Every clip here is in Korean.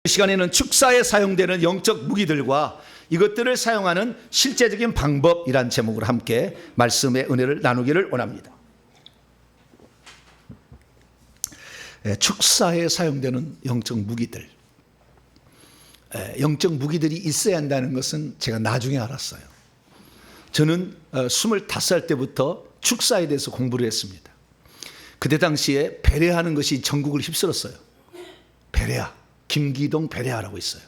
이 시간에는 축사에 사용되는 영적 무기들과 이것들을 사용하는 실제적인 방법이란 제목으로 함께 말씀의 은혜를 나누기를 원합니다. 축사에 사용되는 영적 무기들, 영적 무기들이 있어야 한다는 것은 제가 나중에 알았어요. 저는 25살 때부터 축사에 대해서 공부를 했습니다. 그때 당시에 베레아하는 것이 전국을 휩쓸었어요. 베레아, 김기동 베레아라고 있어요.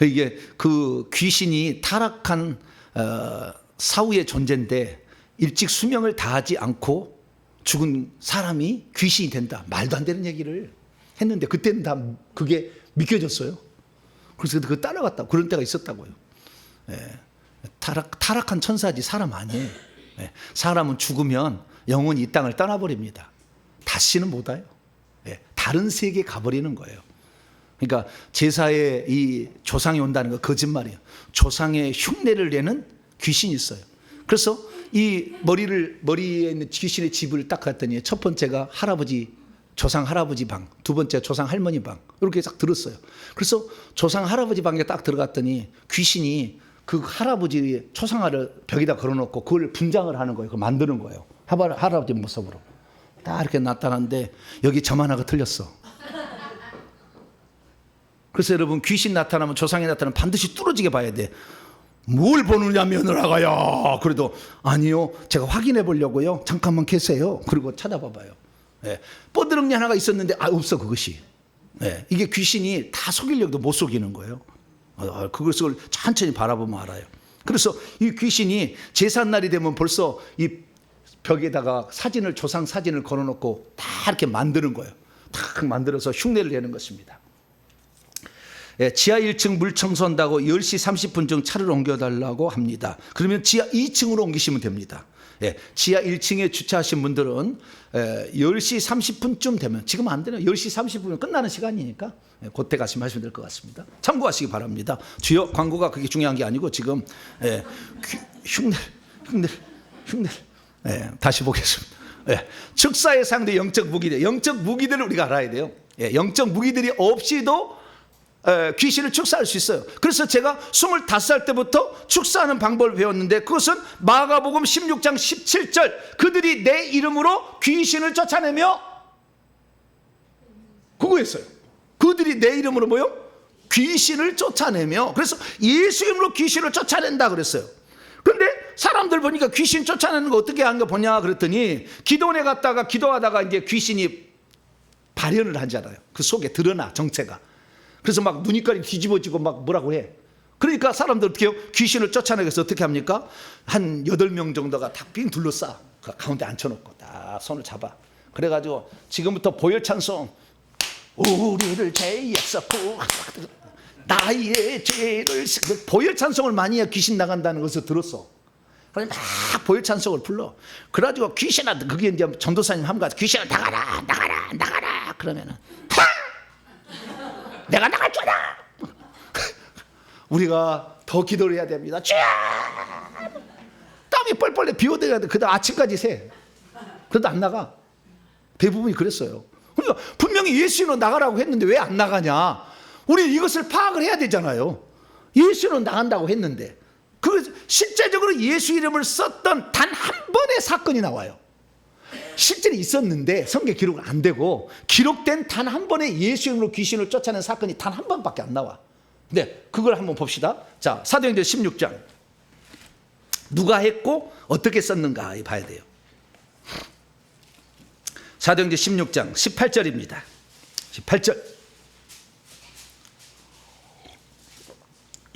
이게 그 귀신이 타락한 사후의 존재인데 일찍 수명을 다하지 않고 죽은 사람이 귀신이 된다. 말도 안 되는 얘기를 했는데 그때는 다 그게 믿겨졌어요. 그래서 그거 따라갔다. 그런 때가 있었다고요. 타락한 천사지 사람 아니에요. 사람은 죽으면 영혼이 이 땅을 떠나버립니다. 다시는 못 와요. 다른 세계에 가버리는 거예요. 그러니까 제사에 이 조상이 온다는 거 거짓말이에요. 조상의 흉내를 내는 귀신이 있어요. 그래서 이 머리에 있는 귀신의 집을 딱 갔더니 첫 번째가 조상 할아버지 방, 두 번째 조상 할머니 방, 이렇게 딱 들었어요. 그래서 조상 할아버지 방에 딱 들어갔더니 귀신이 그 할아버지 초상화를 벽에다 걸어놓고 그걸 분장을 하는 거예요. 그걸 만드는 거예요. 할아버지 모습으로 딱 이렇게 나타났는데 여기 점 하나가 틀렸어. 그래서 여러분, 귀신 나타나면, 조상이 나타나면 반드시 뚫어지게 봐야 돼. 뭘 보느냐 며느라가요. 그래도 아니요, 제가 확인해 보려고요. 잠깐만 계세요. 그리고 찾아봐 봐요. 뻐드렁니 하나가 있었는데 없어 그것이. 이게 귀신이 다 속이려고도 못 속이는 거예요. 그것을 천천히 바라보면 알아요. 그래서 이 귀신이 제삿날이 되면 벌써 이 벽에다가 조상 사진을 걸어놓고 다 이렇게 만드는 거예요. 딱 만들어서 흉내를 내는 것입니다. 지하 1층 물 청소한다고 10시 30분쯤 차를 옮겨달라고 합니다. 그러면 지하 2층으로 옮기시면 됩니다. 지하 1층에 주차하신 분들은 10시 30분쯤 되면, 지금 안 되나요? 10시 30분이면 끝나는 시간이니까 그때 가시면 하시면 될 것 같습니다. 참고하시기 바랍니다. 주요 광고가 그게 중요한 게 아니고 지금 흉내 다시 보겠습니다. 축사에 사용된 영적 무기들을 우리가 알아야 돼요. 영적 무기들이 없이도 귀신을 축사할 수 있어요. 그래서 제가 25살 때부터 축사하는 방법을 배웠는데, 그것은 마가복음 16장 17절 그들이 내 이름으로 귀신을 쫓아내며, 그거였어요. 그들이 내 이름으로 뭐요? 귀신을 쫓아내며. 그래서 예수 이름으로 귀신을 쫓아낸다 그랬어요. 그런데 사람들 보니까 귀신 쫓아내는 거 어떻게 하는 거 보냐 그랬더니, 기도원에 갔다가 기도하다가 이제 귀신이 발현을 하잖아요. 그 속에 드러나 정체가. 그래서 막 눈이깔이 뒤집어지고 막 뭐라고 해. 그러니까 사람들 어떻게 해요? 귀신을 쫓아내기 위해서 어떻게 합니까? 한 8명 정도가 다 빙 둘러싸. 그 가운데 앉혀놓고 딱 손을 잡아. 그래가지고 지금부터 보혈 찬송, 우리를 죄에서 나의 죄를, 보혈 찬송을 많이 해야 귀신 나간다는 것을 들었어. 그래서 막 보혈 찬송을 불러. 그래가지고 귀신아, 그게 이제 전도사님 한 가지, 귀신아 나가라 나가라 나가라. 그러면은 내가 나갈 거다. 우리가 더 기도를 해야 됩니다. 땀이 뻘뻘 비워대야 돼. 그다음 아침까지 새. 그래도 안 나가. 대부분이 그랬어요. 그러니까 분명히 예수로 나가라고 했는데 왜 안 나가냐? 우리 이것을 파악을 해야 되잖아요. 예수로 나간다고 했는데, 그 실제적으로 예수 이름을 썼던 단 한 번의 사건이 나와요. 실제로 있었는데 성경 기록은 안 되고, 기록된 단 한 번의 예수 이름으로 귀신을 쫓아낸 사건이 단 한 번밖에 안 나와. 근데 그걸 한번 봅시다. 자, 사도행전 16장 누가 했고 어떻게 썼는가 봐야 돼요. 사도행전 16장 18절입니다 18절.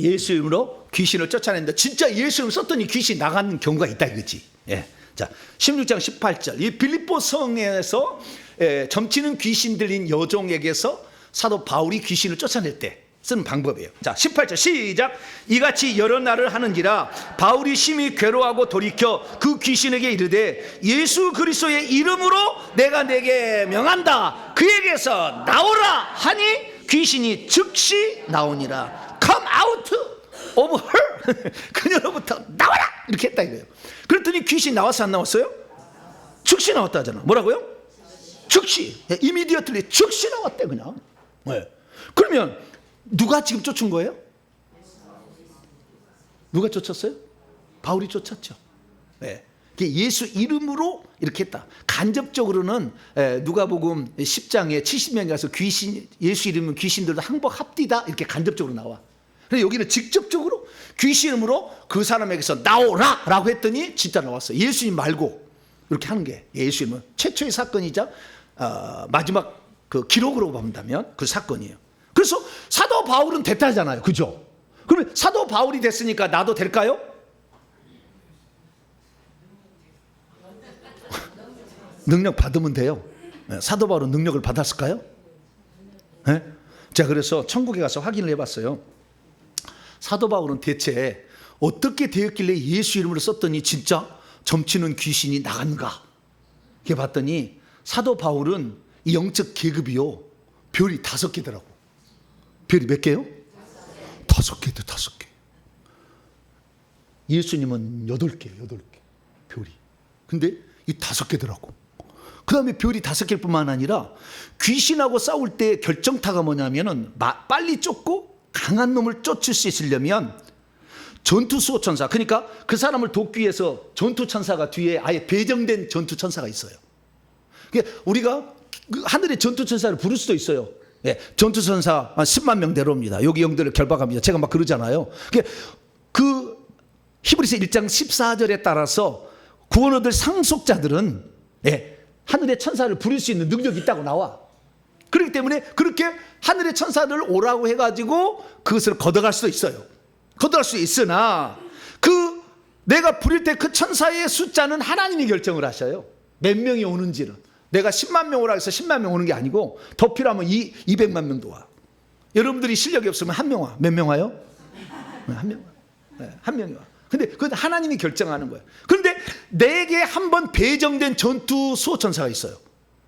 예수 이름으로 귀신을 쫓아낸다. 진짜 예수 이름을 썼더니 귀신이 나가는 경우가 있다 이거지. 자, 16장 18절. 이 빌립보 성에서 점치는 귀신 들린 여종에게서 사도 바울이 귀신을 쫓아낼 때 쓰는 방법이에요. 자, 18절 시작. 이같이 여러 날을 하는지라 바울이 심히 괴로워하고 돌이켜 그 귀신에게 이르되, 예수 그리스도의 이름으로 내가 내게 명한다, 그에게서 나오라 하니 귀신이 즉시 나오니라. Come out of her. 그녀로부터 나와라, 이렇게 했다 이거예요. 그랬더니 귀신 나왔어 안 나왔어요? 즉시 나왔다 하잖아. 뭐라고요? 즉시. 이미디어틀리 즉시 나왔대 그냥. 그러면 누가 지금 쫓은 거예요? 누가 쫓았어요? 바울이 쫓았죠. 네. 예수 이름으로 이렇게 했다. 간접적으로는 누가복음 10장에 70명이 가서 귀신, 예수 이름은 귀신들도 항복합디다 이렇게 간접적으로 나와. 그런데 여기는 직접적으로 귀신 이름으로 그 사람에게서 나오라 라고 했더니 진짜 나왔어요. 예수님 말고 이렇게 하는 게 예수 이름은 최초의 사건이자 마지막 그 기록으로 본다면 그 사건이에요. 그래서 사도 바울은 됐다잖아요. 그죠? 그러면 사도 바울이 됐으니까 나도 될까요? 능력 받으면 돼요. 사도 바울은 능력을 받았을까요? 네? 자, 그래서 천국에 가서 확인을 해봤어요. 사도 바울은 대체 어떻게 되었길래 예수 이름으로 썼더니 진짜 점치는 귀신이 나간가? 이렇게 봤더니 사도 바울은 이 영적 계급이요, 별이 5개더라고. 별이 몇 개요? 5개도 5개. 예수님은 8개예요, 8개. 별이. 근데 이 5개더라고. 그 다음에 별이 5개일 뿐만 아니라 귀신하고 싸울 때 결정타가 뭐냐면은 빨리 쫓고 강한 놈을 쫓을 수 있으려면 전투수호천사, 그러니까 그 사람을 돕기 위해서 전투천사가 뒤에 아예 배정된 전투천사가 있어요. 그러니까 우리가 하늘의 전투천사를 부를 수도 있어요. 예, 전투천사 10만 명 데려옵니다. 여기 영들을 결박합니다. 제가 막 그러잖아요. 그 히브리서 1장 14절에 따라서 구원 얻을 상속자들은 하늘의 천사를 부릴 수 있는 능력이 있다고 나와. 그렇기 때문에 그렇게 하늘의 천사를 오라고 해가지고 그것을 걷어갈 수도 있어요. 걷어갈 수 있으나 내가 부릴 때 그 천사의 숫자는 하나님이 결정을 하셔요. 몇 명이 오는지는. 내가 10만 명 오라 해서 10만 명 오는 게 아니고 더 필요하면 200만 명도 와. 여러분들이 실력이 없으면 한 명 와. 몇 명 와요? 한 명 와. 한 명이 와. 근데 그건 하나님이 결정하는 거예요. 그런데 내게 한 번 배정된 전투 수호천사가 있어요.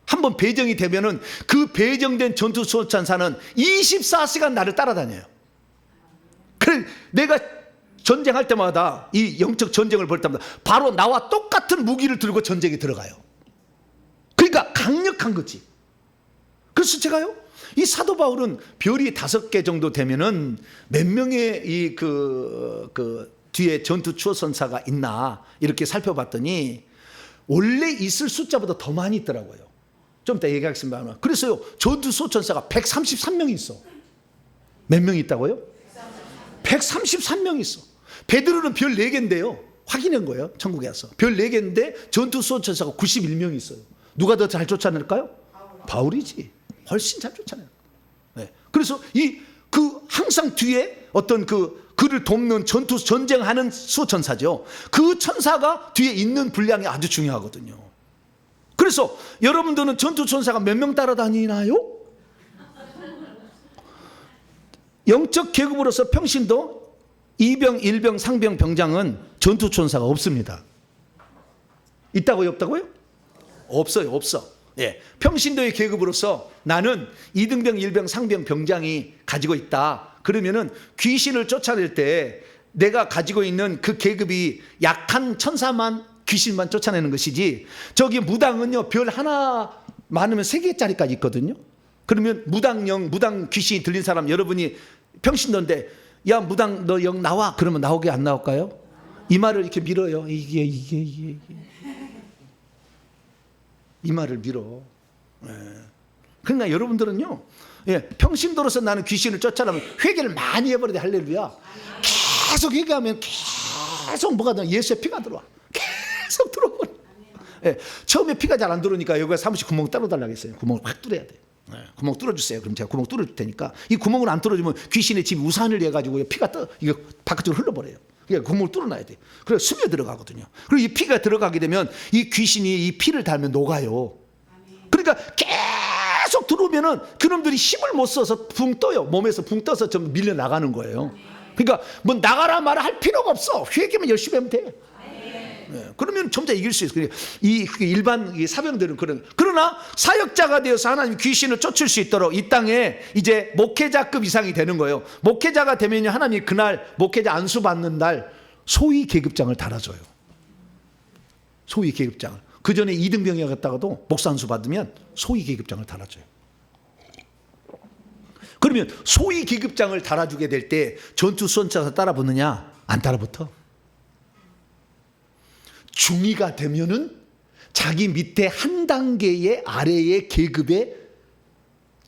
한 번 배정이 되면은 그 배정된 전투 수호천사는 24시간 나를 따라다녀요. 그래 내가 전쟁할 때마다 이 영적 전쟁을 벌 때마다 바로 나와 똑같은 무기를 들고 전쟁에 들어가요. 그러니까 강력한 거지. 그래서 제가요, 이 사도 바울은 별이 5개 정도 되면은 몇 명의 뒤에 전투 추호선사가 있나 이렇게 살펴봤더니 원래 있을 숫자보다 더 많이 있더라고요. 좀 이따 얘기하겠습니다. 그래서요, 전투 수호천사가 133명이 있어. 몇 명이 있다고요? 133명이 있어. 베드로는 별 4개인데요. 확인한 거예요. 천국에 와서. 별 4개인데 전투 수호천사가 91명이 있어요. 누가 더 잘 쫓아낼까요? 바울이지. 훨씬 잘 쫓아내요. 네. 그래서 항상 뒤에 어떤 그를 돕는 전쟁하는 수호천사죠. 그 천사가 뒤에 있는 분량이 아주 중요하거든요. 그래서 여러분들은 전투천사가 몇 명 따라다니나요? 영적 계급으로서 평신도 2병, 1병, 상병, 병장은 전투천사가 없습니다. 있다고요? 없다고요? 없어요. 없어. 예. 평신도의 계급으로서 나는 2등병, 1병, 상병, 병장이 가지고 있다. 그러면은 귀신을 쫓아낼 때 내가 가지고 있는 그 계급이 약한 천사만, 귀신만 쫓아내는 것이지, 저기 무당은요, 별 하나 많으면 3개짜리까지 있거든요. 그러면 무당 귀신이 들린 사람, 여러분이 평신도인데, 야, 무당 너 영 나와. 그러면 나오게 안 나올까요? 이마를 이렇게 밀어요. 이게. 이마를 밀어. 그러니까 여러분들은요, 평신도로서 나는 귀신을 쫓아내면 회개를 많이 해버려야 돼. 할렐루야. 계속 회개하면 계속 뭐가 나 예수의 피가 들어와. 계속 들어오고. 처음에 피가 잘 안 들어오니까 여기가 사무실 구멍 따로 달라고 했어요. 구멍을 확 뚫어야 돼. 구멍 뚫어주세요. 그럼 제가 구멍 뚫어줄 테니까, 이 구멍을 안 뚫어주면 귀신의 집 우산을 해가지고 피가 이거 바깥으로 흘러버려요. 그러니까 구멍을 뚫어놔야 돼. 그래서 숨에 들어가거든요. 그리고 이 피가 들어가게 되면 이 귀신이 이 피를 닳으면 녹아요. 그러니까 계속 들어오면은 그놈들이 힘을 못 써서 붕 떠요. 몸에서 붕 떠서 좀 밀려 나가는 거예요. 그러니까 뭐 나가라 말아 할 필요가 없어. 회개만 열심히 하면 돼. 그러면 점차 이길 수 있어요. 일반 사병들은 그러나 사역자가 되어서 하나님 귀신을 쫓을 수 있도록 이 땅에 이제 목회자급 이상이 되는 거예요. 목회자가 되면 하나님이 그날 목회자 안수 받는 날 소위 계급장을 달아줘요. 소위 계급장을. 그 전에 2등병이었다가도 목사 안수 받으면 소위 계급장을 달아줘요. 그럼 그러면 소위 계급장을 달아주게 될 때 전투수선차가 따라붙느냐? 안 따라붙어. 중위가 되면은 자기 밑에 한 단계의 아래의 계급의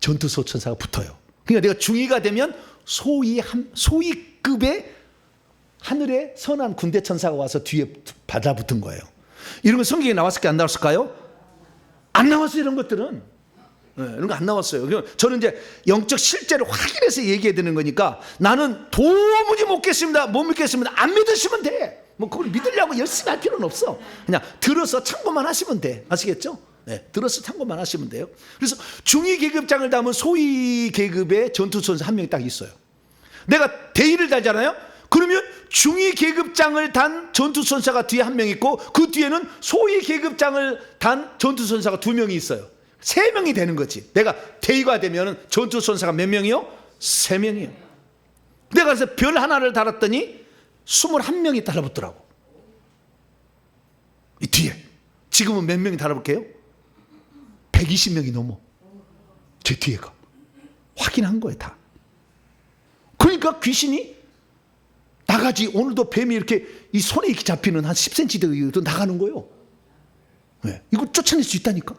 전투소천사가 붙어요. 그러니까 내가 중위가 되면 소위급의 하늘에 선한 군대 천사가 와서 뒤에 받아붙은 거예요. 이런 거 성경에 나왔을까 안 나왔을까요? 안 나왔어요. 이런 것들은. 네, 이런 거 안 나왔어요. 저는 이제 영적 실제를 확인해서 얘기해야 되는 거니까 나는 도무지 못 믿겠습니다. 못 믿겠습니다. 안 믿으시면 돼. 뭐 그걸 믿으려고 열심히 할 필요는 없어. 그냥 들어서 참고만 하시면 돼. 아시겠죠? 네, 들어서 참고만 하시면 돼요. 그래서 중위 계급장을 담은 소위 계급의 전투선사 한 명이 딱 있어요. 내가 대위를 달잖아요. 그러면 중위 계급장을 단 전투선사가 뒤에 한 명 있고 그 뒤에는 소위 계급장을 단 전투선사가 두 명이 있어요. 세 명이 되는 거지. 내가 대위가 되면 전투선사가 몇 명이요? 세 명이요. 내가 그래서 별 하나를 달았더니 21명이 달라붙더라고. 이 뒤에. 지금은 몇 명이 달아볼게요? 120명이 넘어. 제 뒤에가. 확인한 거예요, 다. 그러니까 귀신이 나가지. 오늘도 뱀이 이렇게 이 손에 이렇게 잡히는 한 10cm 더 나가는 거예요. 네. 이거 쫓아낼 수 있다니까.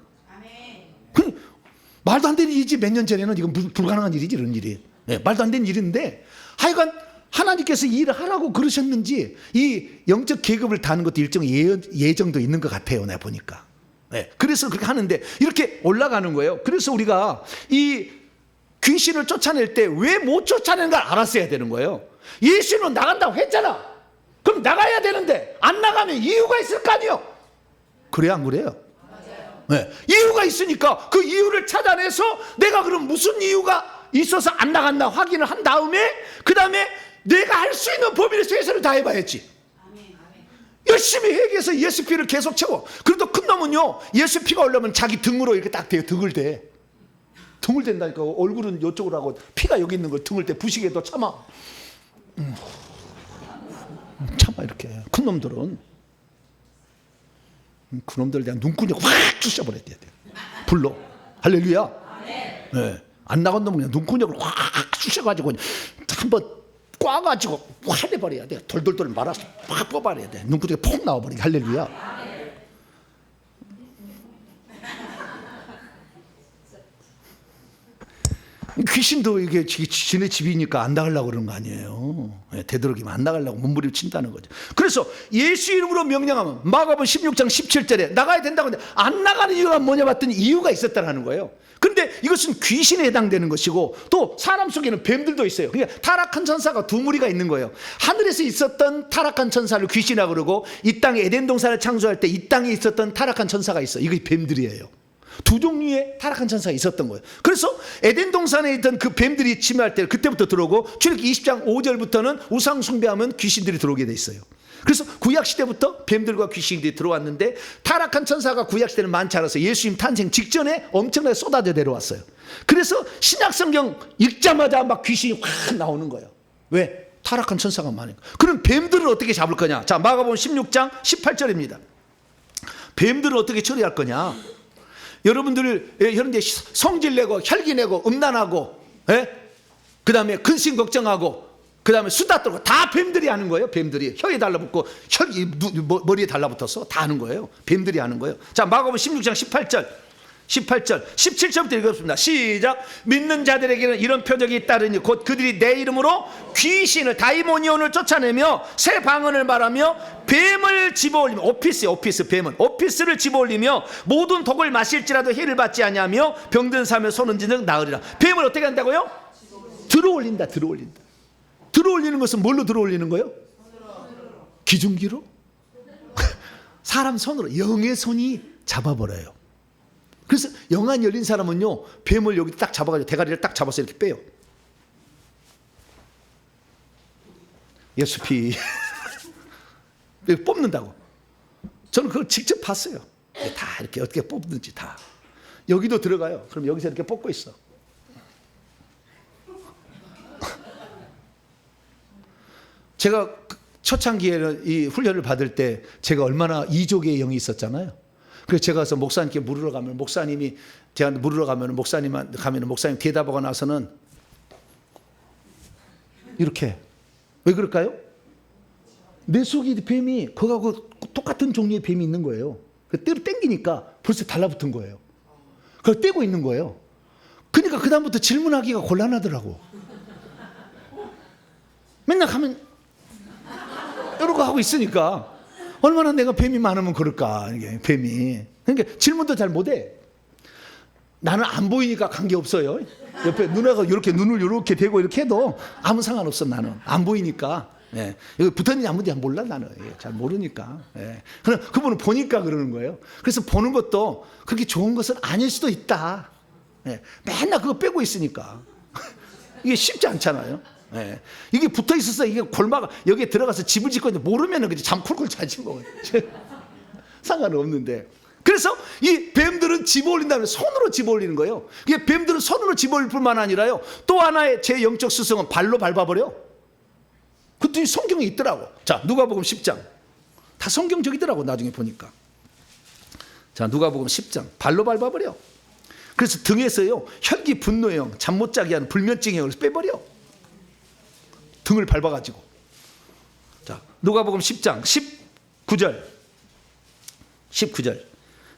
말도 안 되는 일이지. 몇 년 전에는 이건 불가능한 일이지, 이런 일이. 네, 말도 안 되는 일인데 하여간 하나님께서 일을 하라고 그러셨는지 이 영적 계급을 다는 것도 일정의 예정도 있는 것 같아요. 내가 보니까. 네, 그래서 그렇게 하는데 이렇게 올라가는 거예요. 그래서 우리가 이 귀신을 쫓아낼 때 왜 못 쫓아내는가 알았어야 되는 거예요. 예수는 나간다고 했잖아. 그럼 나가야 되는데 안 나가면 이유가 있을 거 아니에요. 그래요, 안 그래요? 네, 이유가 있으니까 그 이유를 찾아내서 내가 그럼 무슨 이유가 있어서 안 나간다 확인을 한 다음에 그 다음에 내가 할 수 있는 범위를 최선을 다해봐야지. 열심히 회개해서 예수 피를 계속 채워. 그래도 큰 놈은요 예수 피가 올라오면 자기 등으로 이렇게 딱 대요. 등을 대. 등을 댄다니까. 얼굴은 이쪽으로 하고 피가 여기 있는 걸 등을 대. 부시게도 참아. 참아 이렇게. 큰 놈들은 그놈들 그냥 눈구녕 확 쑤셔버려야 돼. 불로. 할렐루야. 네. 안 나간 놈은 그냥 눈구녕을 확 쑤셔가지고 한번 꽈가지고 화내버려야 돼. 돌돌돌 말아서 확 뽑아내야 돼. 눈구녕에 폭 나와버리게. 할렐루야. 귀신도 이게 지네 집이니까 안 나가려고 그러는 거 아니에요. 되도록이면 안 나가려고 몸부림친다는 거죠. 그래서 예수 이름으로 명령하면 마가복음 16장 17절에 나가야 된다고 하는데 안 나가는 이유가 뭐냐 봤더니 이유가 있었다는 거예요. 그런데 이것은 귀신에 해당되는 것이고 또 사람 속에는 뱀들도 있어요. 그러니까 타락한 천사가 두 무리가 있는 거예요. 하늘에서 있었던 타락한 천사를 귀신이라고 그러고 이 땅에 에덴 동산을 창조할 때 이 땅에 있었던 타락한 천사가 있어. 이게 뱀들이에요. 두 종류의 타락한 천사가 있었던 거예요. 그래서 에덴 동산에 있던 그 뱀들이 침해할 때 그때부터 들어오고 출애굽기 20장 5절부터는 우상 숭배하면 귀신들이 들어오게 돼 있어요. 그래서 구약 시대부터 뱀들과 귀신들이 들어왔는데 타락한 천사가 구약 시대는 많지 않아서 예수님 탄생 직전에 엄청나게 쏟아져 내려왔어요. 그래서 신약 성경 읽자마자 막 귀신이 확 나오는 거예요. 왜? 타락한 천사가 많으니까. 그럼 뱀들을 어떻게 잡을 거냐? 자, 마가복음 16장 18절입니다. 뱀들을 어떻게 처리할 거냐? 여러분들 현재 성질 내고 혈기 내고 음란하고 그 다음에 근심 걱정하고 그 다음에 수다 떨고 다 뱀들이 하는 거예요. 뱀들이 혀에 달라붙고 혈기 머리에 달라붙어서 다 하는 거예요. 뱀들이 하는 거예요. 자, 마가복음 16장 18절 17절부터 읽었습니다. 시작. 믿는 자들에게는 이런 표적이 따르니 곧 그들이 내 이름으로 귀신을 다이모니온을 쫓아내며 새 방언을 말하며 뱀을 집어올리며 오피스 뱀은 오피스를 집어올리며 모든 독을 마실지라도 해를 받지 아니하며 병든 사람의 손은 즉 나으리라. 뱀을 어떻게 한다고요? 들어올린다. 들어올리는 것은 뭘로 들어올리는 거예요? 기중기로? 사람 손으로 영의 손이 잡아버려요. 그래서 영안 열린 사람은요 뱀을 여기 딱 잡아가지고 대가리를 딱 잡아서 이렇게 빼요. 예수 피 뽑는다고. 저는 그걸 직접 봤어요. 다 이렇게 어떻게 뽑는지 다. 여기도 들어가요. 그럼 여기서 이렇게 뽑고 있어. 제가 초창기에 이 훈련을 받을 때 제가 얼마나 이족의 영이 있었잖아요. 그래서 제가 가서 목사님께 물으러 가면 목사님이 제가 물으러 가면 목사님 가면 목사님 대답하고 나서는 이렇게. 왜 그럴까요? 내 속에 뱀이 그거하고 똑같은 종류의 뱀이 있는 거예요. 때로 땡기니까 벌써 달라붙은 거예요. 그걸 떼고 있는 거예요. 그러니까 그다음부터 질문하기가 곤란하더라고. 맨날 가면 이러고 하고 있으니까 얼마나 내가 뱀이 많으면 그럴까, 이게 뱀이. 그러니까 질문도 잘 못해. 나는 안 보이니까 관계없어요. 옆에 누나가 이렇게 눈을 이렇게 대고 이렇게 해도 아무 상관없어. 나는 안 보이니까. 예. 여기 붙었는지 안 붙었는지 몰라. 나는 잘 모르니까. 예. 그럼 그분은 보니까 그러는 거예요. 그래서 보는 것도 그렇게 좋은 것은 아닐 수도 있다. 예. 맨날 그거 빼고 있으니까 이게 쉽지 않잖아요. 예. 이게 붙어 있어서 이게 골막 여기에 들어가서 집을 짓고 있는데 모르면은 그냥 잠 쿨쿨 자지 뭐. 상관은 없는데. 그래서 이 뱀들은 집어 올린다면 손으로 집어 올리는 거예요. 이게 뱀들은 손으로 집어 올릴 뿐만 아니라요. 또 하나의 제 영적 스승은 발로 밟아버려. 그것도 성경에 있더라고. 자, 누가복음 10장. 다 성경적이더라고 나중에 보니까. 자, 누가복음 10장. 발로 밟아버려. 그래서 등에서요 혈기 분노형 잠 못 자게 하는 불면증형을 빼버려. 등을 밟아가지고. 자, 누가복음 10장 19절.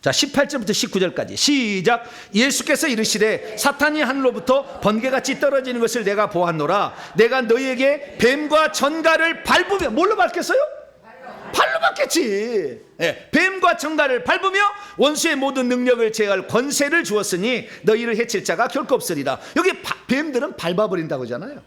자, 18절부터 19절까지 시작. 예수께서 이르시되 사탄이 하늘로부터 번개같이 떨어지는 것을 내가 보았노라. 내가 너희에게 뱀과 전갈을 밟으며. 뭘로 밟겠어요? 발로 밟겠지. 예, 뱀과 전갈을 밟으며 원수의 모든 능력을 제할 권세를 주었으니 너희를 해칠 자가 결코 없으리라. 여기 뱀들은 밟아버린다고 하잖아요.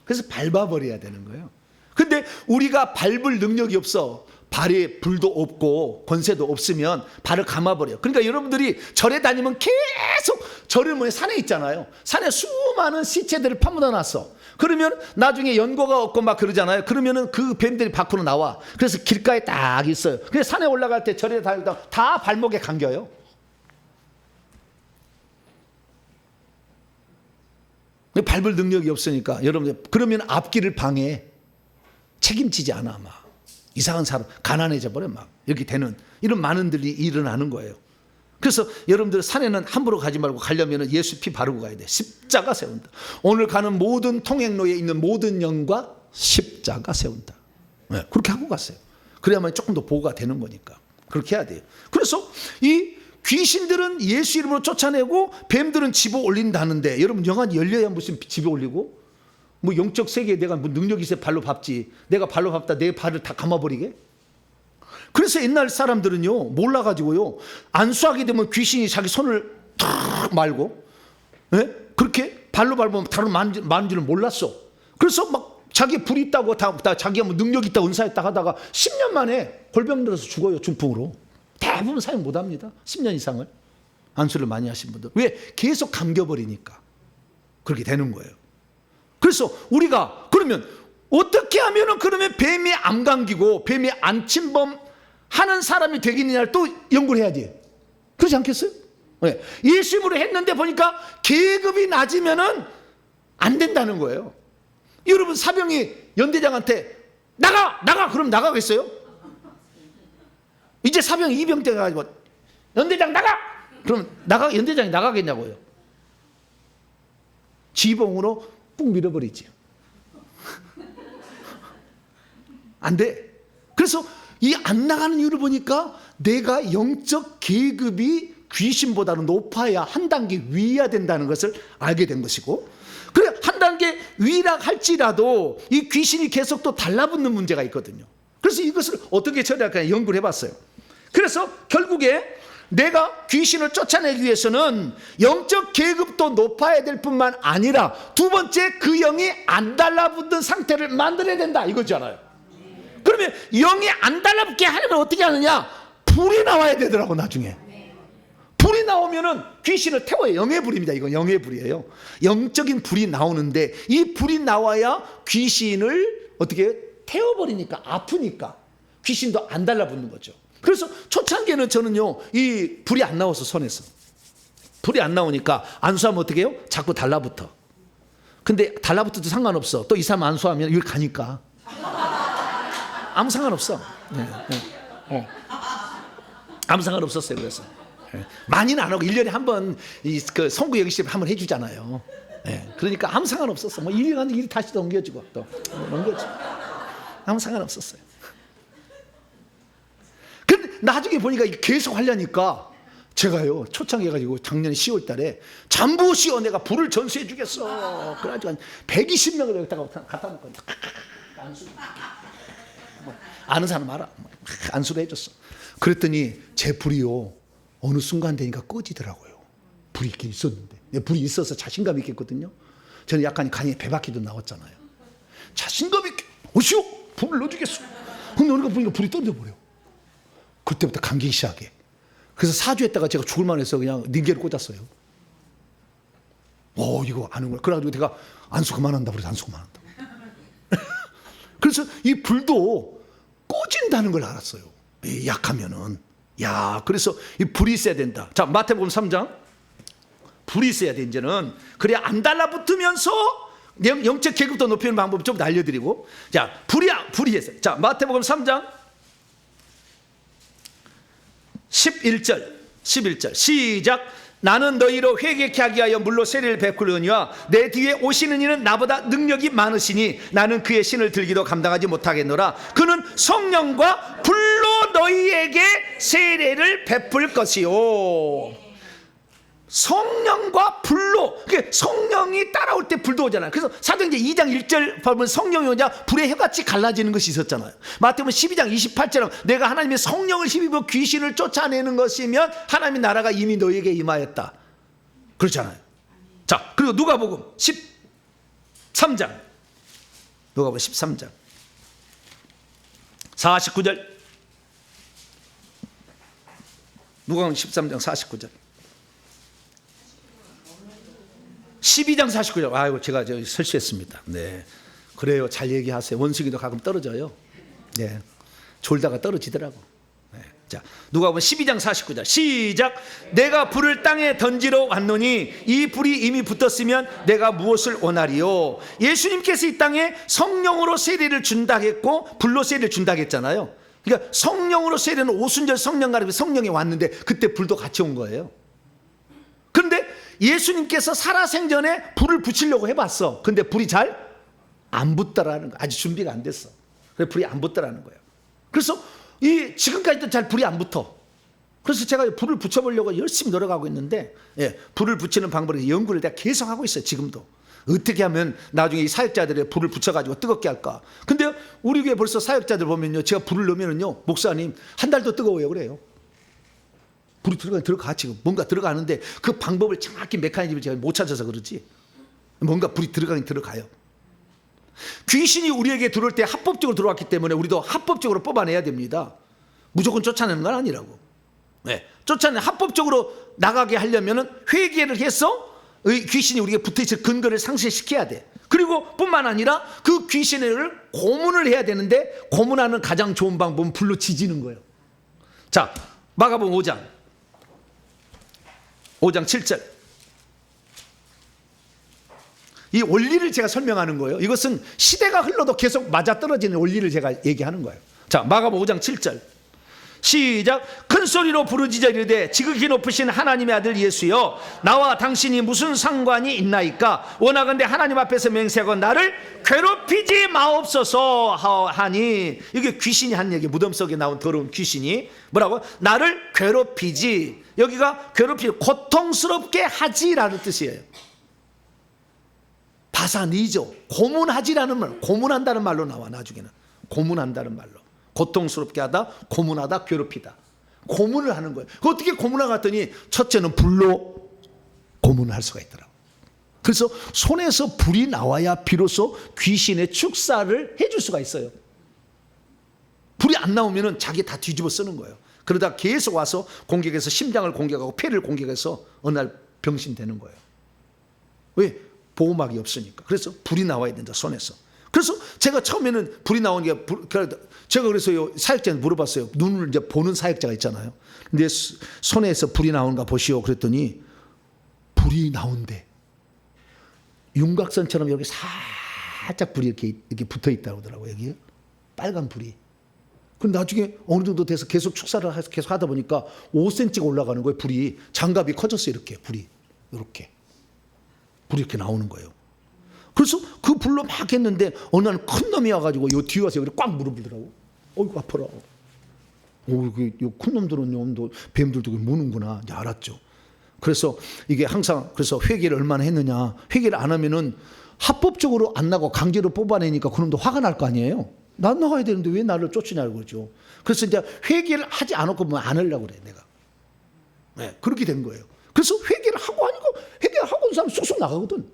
그래서 밟아버려야 되는 거예요. 근데 우리가 밟을 능력이 없어. 발에 불도 없고 권세도 없으면 발을 감아버려. 그러니까 여러분들이 절에 다니면 계속 절을 뭐 산에 있잖아요. 산에 수많은 시체들을 파묻어 놨어. 그러면 나중에 연고가 없고 막 그러잖아요. 그러면은 그 뱀들이 밖으로 나와. 그래서 길가에 딱 있어요. 그래서 산에 올라갈 때 절에 다니다 다 발목에 감겨요. 밟을 능력이 없으니까 여러분들 그러면 앞길을 방해해. 책임지지 않아 아마. 이상한 사람, 가난해져 버려 막 이렇게 되는 이런 많은 일이 일어나는 거예요. 그래서 여러분들 산에는 함부로 가지 말고 가려면 예수 피 바르고 가야 돼. 십자가 세운다. 오늘 가는 모든 통행로에 있는 모든 영과 십자가 세운다. 네, 그렇게 하고 갔어요. 그래야만 조금 더 보호가 되는 거니까 그렇게 해야 돼요. 그래서 이 귀신들은 예수 이름으로 쫓아내고 뱀들은 집어 올린다는데 여러분 영안이 열려야 무슨 집어 올리고 뭐 영적 세계에 내가 뭐 능력이 있어 발로 밟지. 내가 발로 밟다 내 발을 다 감아버리게. 그래서 옛날 사람들은요 몰라가지고요 안수하게 되면 귀신이 자기 손을 탁 말고, 예? 그렇게 발로 밟으면 다른 많은 줄은 몰랐어. 그래서 막 자기 불이 있다고 다 자기가 뭐 능력 있다 은사했다 하다가 10년 만에 골병 들어서 죽어요. 중풍으로. 대부분 사용 못합니다. 10년 이상을 안수를 많이 하신 분들. 왜? 계속 감겨버리니까 그렇게 되는 거예요. 그래서 우리가 그러면 어떻게 하면은 그러면 뱀이 안 감기고 뱀이 안 침범하는 사람이 되겠느냐를 또 연구를 해야 돼. 그렇지 않겠어요? 네. 예수님으로 했는데 보니까 계급이 낮으면은 안 된다는 거예요. 여러분 사병이 연대장한테 나가 그럼 나가겠어요? 이제 사병이 이병대 가지고 연대장 나가 그럼 연대장이 나가겠냐고요? 지봉으로 꾹 밀어버리지. 안 돼. 그래서 이 안 나가는 이유를 보니까 내가 영적 계급이 귀신보다는 높아야 한 단계 위야 된다는 것을 알게 된 것이고, 그래 한 단계 위라 할지라도 이 귀신이 계속 또 달라붙는 문제가 있거든요. 그래서 이것을 어떻게 처리할까 연구를 해봤어요. 그래서 결국에 내가 귀신을 쫓아내기 위해서는 영적 계급도 높아야 될 뿐만 아니라 두 번째 그 영이 안 달라붙는 상태를 만들어야 된다 이거잖아요. 그러면 영이 안 달라붙게 하려면 어떻게 하느냐? 불이 나와야 되더라고 나중에. 불이 나오면은 귀신을 태워요. 영의 불입니다. 이건 영의 불이에요. 영적인 불이 나오는데 이 불이 나와야 귀신을 어떻게 태워버리니까 아프니까 귀신도 안 달라붙는 거죠. 그래서 초창기에는 저는요 이 불이 안 나와서 손에서 불이 안 나오니까 안수하면 어떻게 해요? 자꾸 달라붙어. 근데 달라붙어도 상관없어. 또 이 사람 안수하면 여기 가니까 아무 상관없어. 아무 상관없었어요. 그래서 많이는 안 하고 1년에 한 번 그 성구 여기시 한번 해주잖아요. 예, 그러니까 아무 상관없었어. 뭐 일이 가는데 일이 다시 넘겨지고 또 넘겨지고 아무 상관없었어요. 근데 나중에 보니까 계속 하려니까 제가요 초창해가지고 작년 10월 달에 잠보시오 내가 불을 전수해 주겠어. 그래가지고 한 120명을 여기다가 갖다 놓고 아는 사람 알아. 안수를 해줬어. 그랬더니 제 불이요 어느 순간 되니까 꺼지더라고요. 불이 있긴 있었는데 불이 있어서 자신감 있겠거든요. 저는 약간 간이 배바퀴도 나왔잖아요. 자신감 있게 오시오 불을 넣어주겠어. 근데 어느 날 보니까 불이 떨어져버려. 그때부터 감기기 시작해. 그래서 사주했다가 제가 죽을 만해서 그냥 닌게를 꽂았어요. 이거 아는 거야. 그래가지고 제가 안수 그만한다 그래서 안수 그만한다. 그래서 이 불도 꺼진다는 걸 알았어요. 약하면은. 야, 그래서 이 불이 있어야 된다. 자, 마태복음 3장. 불이 있어야 돼, 이제는. 그래야 안 달라붙으면서 영적 계급도 높이는 방법 좀 알려드리고. 자, 불이 있어요. 자, 마태복음 3장 11절 시작. 나는 너희로 회개케 하기 위하여 물로 세례를 베풀으니와 내 뒤에 오시는 이는 나보다 능력이 많으시니 나는 그의 신을 들기도 감당하지 못하겠노라. 그는 성령과 불로 너희에게 세례를 베풀 것이요. 성령과 불로. 그러니까 성령이 따라올 때 불도 오잖아요. 그래서 사도행전 2장 1절 보면 성령이 오자 불의 혀같이 갈라지는 것이 있었잖아요. 마태복음 12장 28절은 내가 하나님의 성령을 힘입어 귀신을 쫓아내는 것이면 하나님의 나라가 이미 너희에게 임하였다. 그렇잖아요. 자, 그리고 누가복음 13장 49절 누가복음 13장 49절 12장 49절. 아이고 제가 설치했습니다. 네, 그래요. 잘 얘기하세요. 원숭이도 가끔 떨어져요. 네, 졸다가 떨어지더라고. 네. 자, 누가복음 12장 49절 시작. 내가 불을 땅에 던지러 왔노니 이 불이 이미 붙었으면 내가 무엇을 원하리요. 예수님께서 이 땅에 성령으로 세례를 준다 했고 불로 세례를 준다 했잖아요. 그러니까 성령으로 세례는 오순절 성령가르비 성령이 왔는데 그때 불도 같이 온 거예요. 그런데 예수님께서 살아생전에 불을 붙이려고 해봤어. 근데 불이 잘 안 붙더라는 거야. 아직 준비가 안 됐어. 그래서 불이 안 붙더라는 거예요. 그래서 지금까지도 잘 불이 안 붙어. 그래서 제가 불을 붙여보려고 열심히 노력하고 있는데, 불을 붙이는 방법을 연구를 내가 계속 하고 있어요. 지금도. 어떻게 하면 나중에 이 사역자들의 불을 붙여가지고 뜨겁게 할까. 근데 우리 교회 벌써 사역자들 보면요, 제가 불을 넣으면요, 목사님 한 달 더 뜨거워요 그래요. 불이 들어가 지금 뭔가 들어가는데 그 방법을 정확히 메커니즘을 제가 못 찾아서 그렇지 뭔가 불이 들어가긴 들어가요. 귀신이 우리에게 들어올 때 합법적으로 들어왔기 때문에 우리도 합법적으로 뽑아내야 됩니다. 무조건 쫓아내는 건 아니라고. 쫓아내 합법적으로 나가게 하려면은 회개를 해서 귀신이 우리에게 붙어있을 근거를 상쇄시켜야 돼. 그리고 뿐만 아니라 그 귀신을 고문을 해야 되는데 고문하는 가장 좋은 방법은 불로 지지는 거예요. 자, 마가복음 5장 7절. 이 원리를 제가 설명하는 거예요. 이것은 시대가 흘러도 계속 맞아떨어지는 원리를 제가 얘기하는 거예요. 자, 마가복음 5장 7절 시작. 큰 소리로 부르짖어 이르되 지극히 높으신 하나님의 아들 예수여, 나와 당신이 무슨 상관이 있나이까? 원하건대 하나님 앞에서 맹세하고 나를 괴롭히지 마옵소서 하니. 이게 귀신이 한 얘기. 무덤 속에 나온 더러운 귀신이 뭐라고? 나를 괴롭히지. 여기가 괴롭히지, 고통스럽게 하지라는 뜻이에요. 바사니죠. 고문하지라는 말, 고문한다는 말로 나와. 나중에는 고문한다는 말로. 고통스럽게 하다, 고문하다, 괴롭히다. 고문을 하는 거예요. 어떻게 고문을 갔더니 첫째는 불로 고문을 할 수가 있더라고요. 그래서 손에서 불이 나와야 비로소 귀신의 축사를 해줄 수가 있어요. 불이 안 나오면 자기 다 뒤집어 쓰는 거예요. 그러다 계속 와서 공격해서 심장을 공격하고 폐를 공격해서 어느 날 병신되는 거예요. 왜? 보호막이 없으니까. 그래서 불이 나와야 된다, 손에서. 그래서 제가 처음에는 불이 나오는 게, 제가 그래서 사역자한테 물어봤어요. 눈을 이제 보는 사역자가 있잖아요. 근데 손에서 불이 나오는가 보시오. 그랬더니 불이 나온대. 윤곽선처럼 여기 살짝 불이 이렇게 붙어 있다고 하더라고요. 여기 빨간 불이. 근데 나중에 어느 정도 돼서 계속 축사를 계속 하다 보니까 5cm가 올라가는 거예요. 불이. 장갑이 커졌어요. 이렇게 불이. 이렇게. 불이 이렇게 나오는 거예요. 그래서 그 불로 막 했는데 어느 날 큰 놈이 와가지고 요 뒤에 와서 여기 꽉 물어보더라고. 어이구 아파라. 큰 놈들은 뱀들도 무는구나. 이제 알았죠. 그래서 이게 항상 그래서 회개를 얼마나 했느냐. 회개를 안 하면은 합법적으로 안 나고 강제로 뽑아내니까 그놈도 화가 날 거 아니에요. 난 나가야 되는데 왜 나를 쫓으냐고 그러죠. 그래서 이제 회개를 하지 않았고 뭐 안 하려고 그래 내가. 네, 그렇게 된 거예요. 그래서 회개를 하고 하니까 회개를 하고 있는 사람 쑥쑥 나가거든.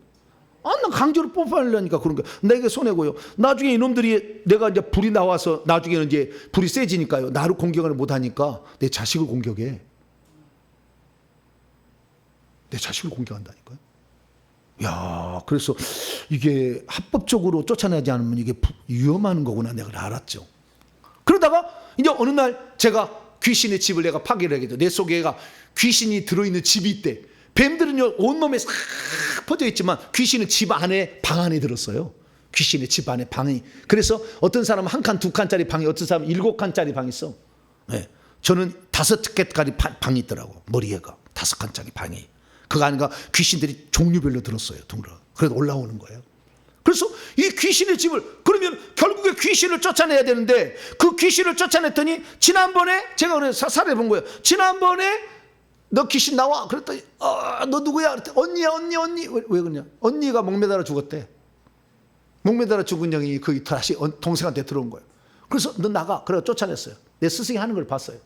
난 강제로 뽑아내려니까 그런 거야. 내가 손해고요. 나중에 이놈들이 내가 이제 불이 나와서 나중에는 이제 불이 세지니까요. 나를 공격을 못 하니까 내 자식을 공격해. 내 자식을 공격한다니까요. 야, 그래서 이게 합법적으로 쫓아내지 않으면 이게 위험한 거구나 내가 알았죠. 그러다가 이제 어느 날 제가 귀신의 집을 내가 파괴를 하게 돼. 내 속에가 귀신이 들어있는 집이 있대. 뱀들은요 온몸에 싹 퍼져 있지만 귀신은 집 안에 방 안에 들었어요. 귀신의 집 안에 방이. 그래서 어떤 사람은 한 칸, 두 칸짜리 방이, 어떤 사람은 7칸짜리 방이 있어. 네. 저는 5개짜리 방이 있더라고. 머리에가 5칸짜리 방이. 그 안에가 귀신들이 종류별로 들었어요. 둥그러. 그래서 올라오는 거예요. 그래서 이 귀신의 집을 그러면 결국에 귀신을 쫓아내야 되는데 그 귀신을 쫓아냈더니 지난번에 제가 그래서 살해 본 거예요. 지난번에 너 귀신 나와. 그랬더니 너 누구야? 그랬더니 언니. 왜 그러냐? 언니가 목매달아 죽었대. 목매달아 죽은 형이 거기 다시 동생한테 들어온 거예요. 그래서 너 나가. 그래서 쫓아냈어요. 내 스승이 하는 걸 봤어요.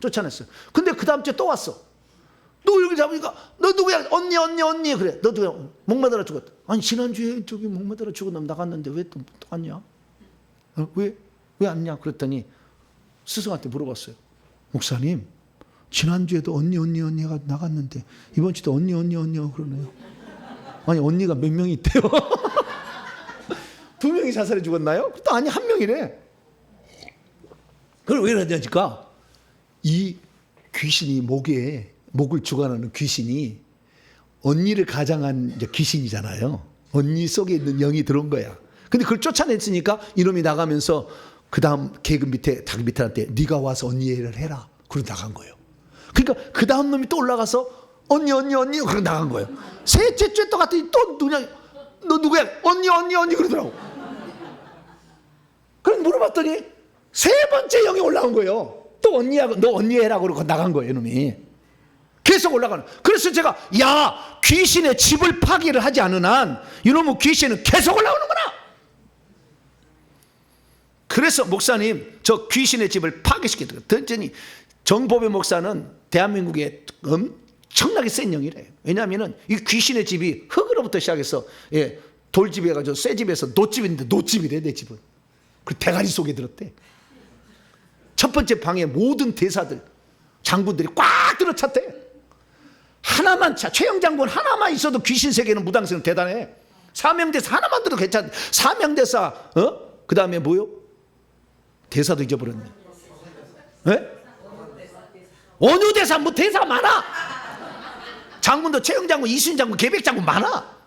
쫓아냈어요. 근데 그 다음 주에 또 왔어. 또 여기 잡으니까 너 누구야? 언니. 그래. 너 누구야? 목매달아 죽었다. 아니 지난주에 저기 목매달아 죽은 놈 나갔는데 왜 또 왔냐? 왜 왔냐? 그랬더니 스승한테 물어봤어요. 목사님, 지난주에도 언니가 나갔는데 이번 주도 언니 그러네요. 아니 언니가 몇 명이 있대요? 2명이 자살해 죽었나요? 또 아니 1명이래. 그럼 왜 그러냐니까 이 귀신이 목을 주관하는 귀신이 언니를 가장한 귀신이잖아요. 언니 속에 있는 영이 들어온 거야. 근데 그걸 쫓아냈으니까 이놈이 나가면서 그 다음 계급 밑에 닭 밑에한테 네가 와서 언니 일을 해라. 그러고 나간 거예요. 그러니까 그 다음 놈이 또 올라가서 언니 그러고 나간 거예요. 셋째 주에 또 갔더니 또 너 누구야? 언니 그러더라고. 그럼 물어봤더니 3번째 영이 올라온 거예요. 또 언니하고 너 언니 해라 그러고 나간 거예요. 이놈이 계속 올라가는. 그래서 제가 야 귀신의 집을 파괴를 하지 않은 한 이놈의 귀신은 계속 올라오는구나. 그래서 목사님 저 귀신의 집을 파괴시키더라고요. 던전이 정보배 목사는 대한민국에 엄청나게 센 영이래요. 왜냐하면 이 귀신의 집이 흙으로부터 시작해서 돌집이 해가지고 쇠집에서 노집인데 노집이래. 내 집은 그 대가리 속에 들었대. 첫 번째 방에 모든 대사들 장군들이 꽉 들어찼대. 하나만 최영 장군 하나만 있어도 귀신 세계는 무당세는 대단해. 사명대사 하나만 들어도 괜찮아. 사명대사 그 다음에 뭐요? 대사도 잊어버렸네. 원효대사 뭐 대사 많아. 장군도 최영 장군, 이순신 장군, 계백 장군 많아.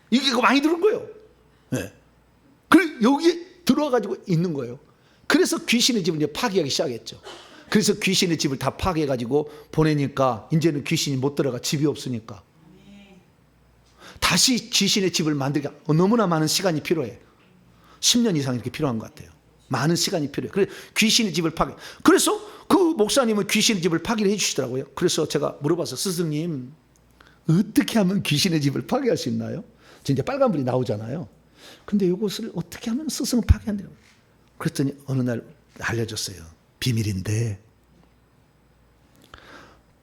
이게 많이 들은 거예요. 그래 여기에 들어와가지고 있는 거예요. 그래서 귀신의 집을 이제 파괴하기 시작했죠. 그래서 귀신의 집을 다 파괴해가지고 보내니까 이제는 귀신이 못 들어가. 집이 없으니까 다시 귀신의 집을 만들기가 너무나 많은 시간이 필요해. 10년 이상 이렇게 필요한 것 같아요. 많은 시간이 필요해. 그래서 귀신의 집을 파괴. 그래서 그 목사님은 귀신의 집을 파괴를 해주시더라고요. 그래서 제가 물어봤어요. 스승님 어떻게 하면 귀신의 집을 파괴할 수 있나요? 이제 빨간불이 나오잖아요. 근데 이것을 어떻게 하면 스승을 파괴한대요? 그랬더니 어느 날 알려줬어요. 비밀인데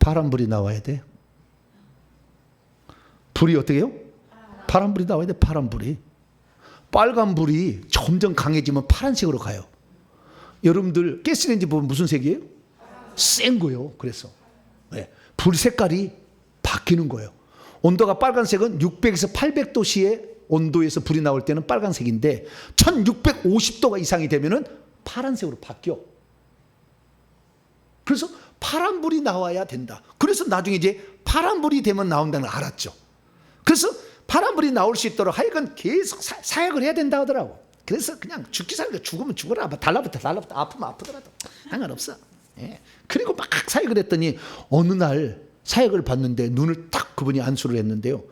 파란불이 나와야 돼. 불이 어떻게 해요? 파란불이 나와야 돼. 파란불이. 빨간불이 점점 강해지면 파란색으로 가요. 여러분들 가스레인지 보면 무슨 색이에요? 센 거예요. 그래서 불 색깔이 바뀌는 거예요. 온도가 빨간색은 600에서 800도씨의 온도에서 불이 나올 때는 빨간색인데 1650도가 이상이 되면은 파란색으로 바뀌어. 그래서 파란불이 나와야 된다. 그래서 나중에 이제 파란불이 되면 나온다는 걸 알았죠. 그래서 파란불이 나올 수 있도록 하여간 계속 사역을 해야 된다 하더라고. 그래서 그냥 죽기 살기 죽으면 죽어라. 달라붙어 아프면 아프더라도 상관없어. 그리고 막 사역을 했더니 어느 날 사역을 봤는데 눈을 딱 그분이 안수를 했는데요.